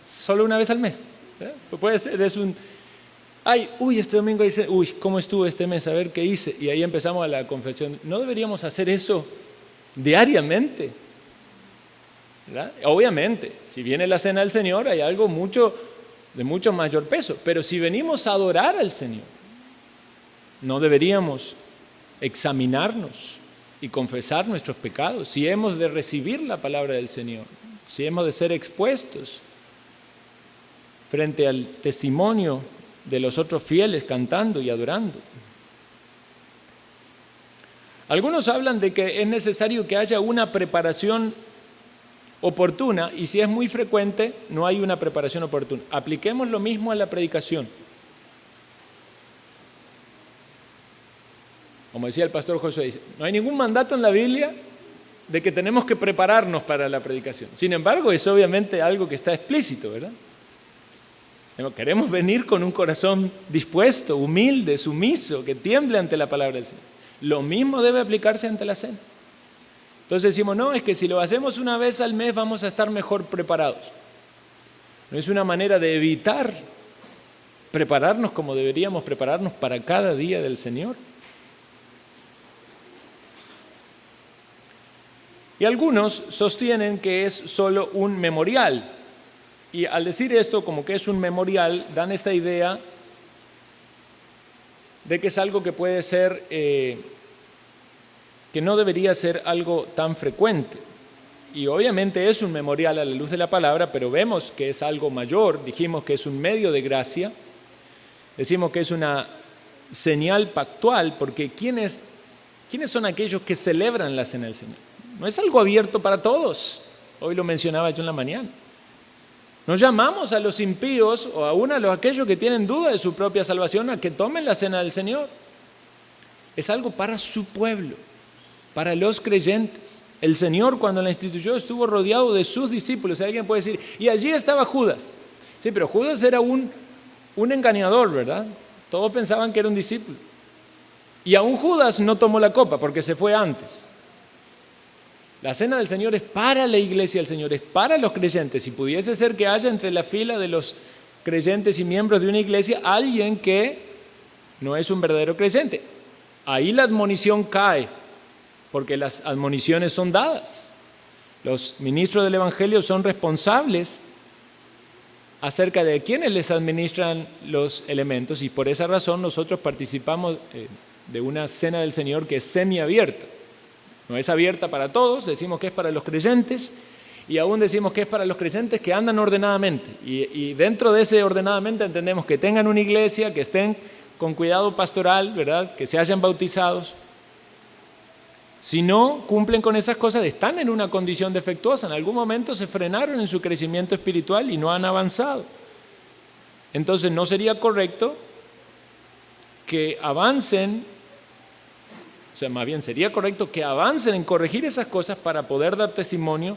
solo una vez al mes. ¿Verdad? Puede ser, este domingo hice, ¿cómo estuvo este mes? A ver qué hice. Y ahí empezamos a la confesión. ¿No deberíamos hacer eso diariamente? ¿Verdad? Obviamente, si viene la cena del Señor, hay algo de mucho mayor peso. Pero si venimos a adorar al Señor, no deberíamos examinarnos y confesar nuestros pecados. Si hemos de recibir la palabra del Señor, si hemos de ser expuestos frente al testimonio de los otros fieles cantando y adorando. Algunos hablan de que es necesario que haya una preparación oportuna y si es muy frecuente no hay una preparación oportuna. Apliquemos lo mismo a la predicación. Como decía el pastor Josué, dice, no hay ningún mandato en la Biblia de que tenemos que prepararnos para la predicación. Sin embargo, es obviamente algo que está explícito, ¿verdad? Queremos venir con un corazón dispuesto, humilde, sumiso, que tiemble ante la palabra del Señor. Lo mismo debe aplicarse ante la cena. Entonces decimos, no, es que si lo hacemos una vez al mes vamos a estar mejor preparados. No es una manera de evitar prepararnos como deberíamos prepararnos para cada día del Señor. Y algunos sostienen que es solo un memorial. Y al decir esto, como que es un memorial, dan esta idea de que es algo que puede ser, que no debería ser algo tan frecuente. Y obviamente es un memorial a la luz de la palabra, pero vemos que es algo mayor. Dijimos que es un medio de gracia, decimos que es una señal pactual, porque ¿quiénes son aquellos que celebran la cena del Señor? No es algo abierto para todos. Hoy lo mencionaba yo en la mañana. Nos llamamos a los impíos o aún a aquellos que tienen duda de su propia salvación a que tomen la cena del Señor. Es algo para su pueblo, para los creyentes. El Señor, cuando la instituyó, estuvo rodeado de sus discípulos. Alguien puede decir, y allí estaba Judas. Sí, pero Judas era un engañador, ¿verdad? Todos pensaban que era un discípulo. Y aún Judas no tomó la copa porque se fue antes. La cena del Señor es para la iglesia del Señor, es para los creyentes. Si pudiese ser que haya entre la fila de los creyentes y miembros de una iglesia alguien que no es un verdadero creyente, ahí la admonición cae, porque las admoniciones son dadas. Los ministros del Evangelio son responsables acerca de quiénes les administran los elementos, y por esa razón nosotros participamos de una cena del Señor que es semiabierta. No es abierta para todos, decimos que es para los creyentes, y aún decimos que es para los creyentes que andan ordenadamente. Y dentro de ese ordenadamente entendemos que tengan una iglesia, que estén con cuidado pastoral, ¿verdad? Que se hayan bautizados. Si no cumplen con esas cosas, están en una condición defectuosa. En algún momento se frenaron en su crecimiento espiritual y no han avanzado. Entonces no sería correcto que avancen. O sea, más bien sería correcto que avancen en corregir esas cosas para poder dar testimonio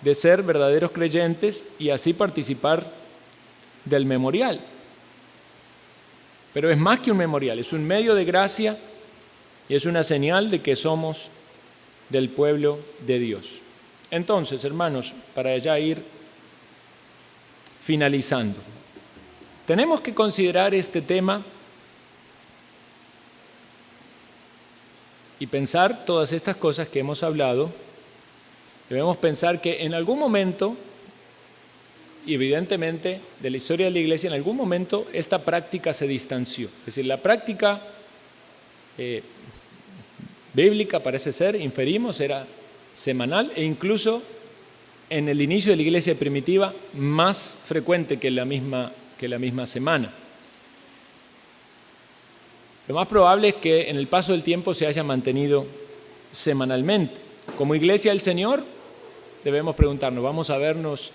de ser verdaderos creyentes y así participar del memorial. Pero es más que un memorial, es un medio de gracia y es una señal de que somos del pueblo de Dios. Entonces, hermanos, para ya ir finalizando, tenemos que considerar este tema y pensar todas estas cosas que hemos hablado. Debemos pensar que en algún momento, y evidentemente de la historia de la iglesia, en algún momento esta práctica se distanció. Es decir, la práctica bíblica parece ser, inferimos, era semanal e incluso en el inicio de la iglesia primitiva más frecuente que la misma semana. Lo más probable es que en el paso del tiempo se haya mantenido semanalmente. Como iglesia del Señor debemos preguntarnos, ¿vamos a vernos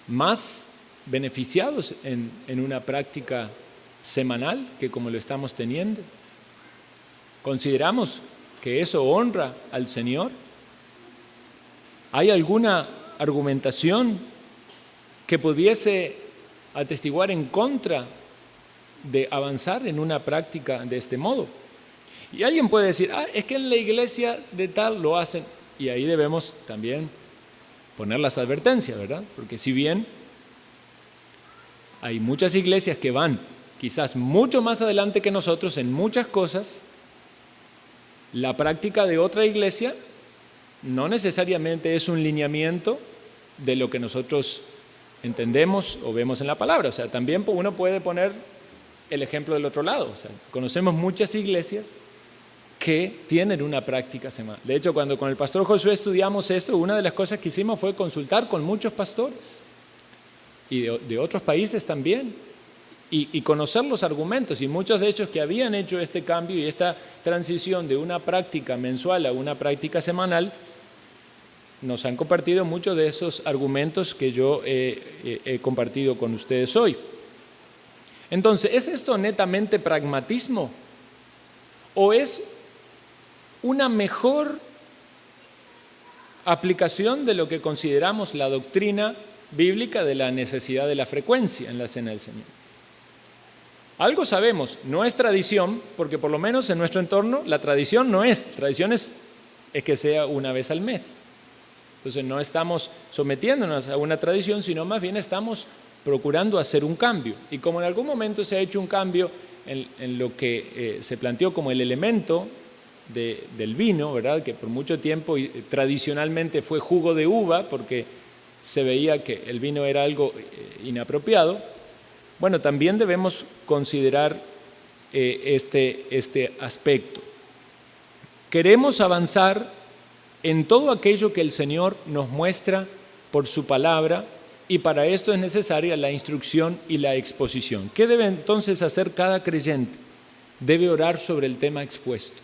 más beneficiados en una práctica semanal que como lo estamos teniendo? ¿Consideramos que eso honra al Señor? ¿Hay alguna argumentación que pudiese atestiguar en contra de avanzar en una práctica de este modo? Y alguien puede decir, es que en la iglesia de tal lo hacen, y ahí debemos también poner las advertencias, ¿verdad? Porque si bien hay muchas iglesias que van quizás mucho más adelante que nosotros en muchas cosas, la práctica de otra iglesia no necesariamente es un lineamiento de lo que nosotros entendemos o vemos en la palabra. O sea, también uno puede poner el ejemplo del otro lado. O sea, conocemos muchas iglesias que tienen una práctica semanal. De hecho, cuando con el pastor Josué estudiamos esto, una de las cosas que hicimos fue consultar con muchos pastores y de otros países también y conocer los argumentos, y muchos de ellos que habían hecho este cambio y esta transición de una práctica mensual a una práctica semanal nos han compartido muchos de esos argumentos que yo he compartido con ustedes hoy. Entonces, ¿es esto netamente pragmatismo o es una mejor aplicación de lo que consideramos la doctrina bíblica de la necesidad de la frecuencia en la cena del Señor? Algo sabemos, no es tradición, porque por lo menos en nuestro entorno la tradición no es. Tradición es que sea una vez al mes. Entonces no estamos sometiéndonos a una tradición, sino más bien estamos procurando hacer un cambio. Y como en algún momento se ha hecho un cambio en lo que se planteó como el elemento del vino, ¿verdad? Que por mucho tiempo tradicionalmente fue jugo de uva, porque se veía que el vino era algo inapropiado. Bueno, también debemos considerar este aspecto. Queremos avanzar en todo aquello que el Señor nos muestra por su palabra, y para esto es necesaria la instrucción y la exposición. ¿Qué debe entonces hacer cada creyente? Debe orar sobre el tema expuesto.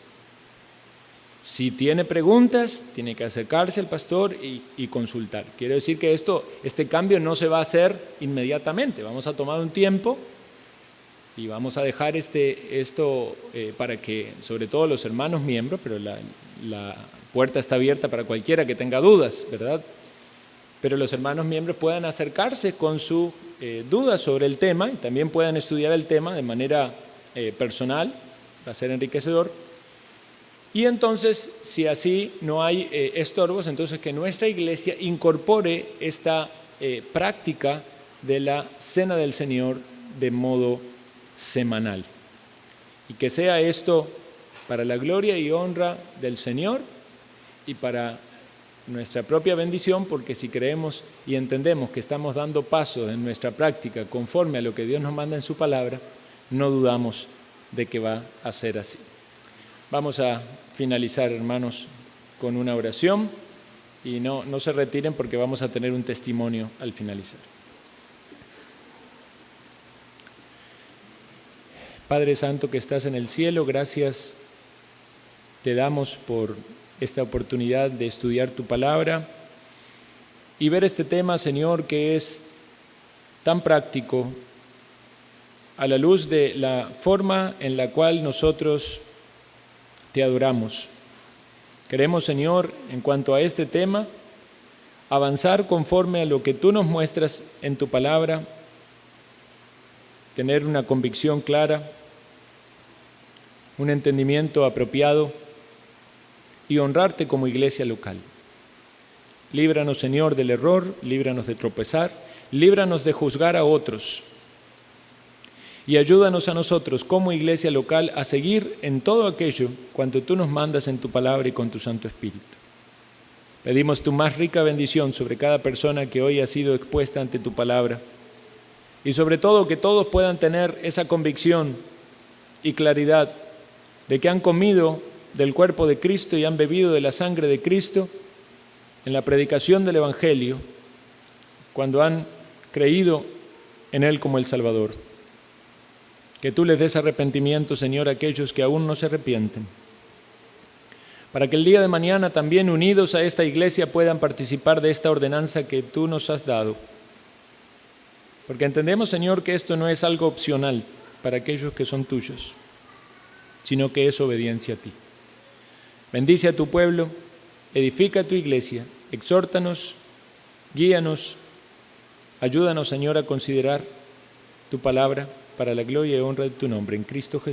Si tiene preguntas, tiene que acercarse al pastor y consultar. Quiero decir que este cambio no se va a hacer inmediatamente. Vamos a tomar un tiempo y vamos a dejar esto para que, sobre todo los hermanos miembros, pero la puerta está abierta para cualquiera que tenga dudas, ¿verdad? Pero los hermanos miembros puedan acercarse con su dudas sobre el tema y también puedan estudiar el tema de manera personal, va a ser enriquecedor. Y entonces, si así no hay estorbos, entonces que nuestra iglesia incorpore esta práctica de la Cena del Señor de modo semanal. Y que sea esto para la gloria y honra del Señor y para nuestra propia bendición, porque si creemos y entendemos que estamos dando pasos en nuestra práctica conforme a lo que Dios nos manda en su palabra, no dudamos de que va a ser así. Vamos a finalizar, hermanos, con una oración y no se retiren porque vamos a tener un testimonio al finalizar. Padre Santo que estás en el cielo, gracias te damos por esta oportunidad de estudiar tu palabra y ver este tema, Señor, que es tan práctico a la luz de la forma en la cual nosotros te adoramos. Queremos, Señor, en cuanto a este tema, avanzar conforme a lo que tú nos muestras en tu palabra, tener una convicción clara, un entendimiento apropiado y honrarte como iglesia local. Líbranos, Señor, del error, líbranos de tropezar, líbranos de juzgar a otros y ayúdanos a nosotros como iglesia local a seguir en todo aquello cuanto tú nos mandas en tu palabra y con tu Santo Espíritu. Pedimos tu más rica bendición sobre cada persona que hoy ha sido expuesta ante tu palabra y sobre todo que todos puedan tener esa convicción y claridad de que han comido del cuerpo de Cristo y han bebido de la sangre de Cristo en la predicación del Evangelio cuando han creído en Él como el Salvador. Que tú les des arrepentimiento, Señor, a aquellos que aún no se arrepienten, para que el día de mañana también unidos a esta iglesia puedan participar de esta ordenanza que tú nos has dado. Porque entendemos, Señor, que esto no es algo opcional para aquellos que son tuyos, sino que es obediencia a ti. Bendice a tu pueblo, edifica tu iglesia, exhórtanos, guíanos, ayúdanos, Señor, a considerar tu palabra para la gloria y honra de tu nombre, en Cristo Jesús.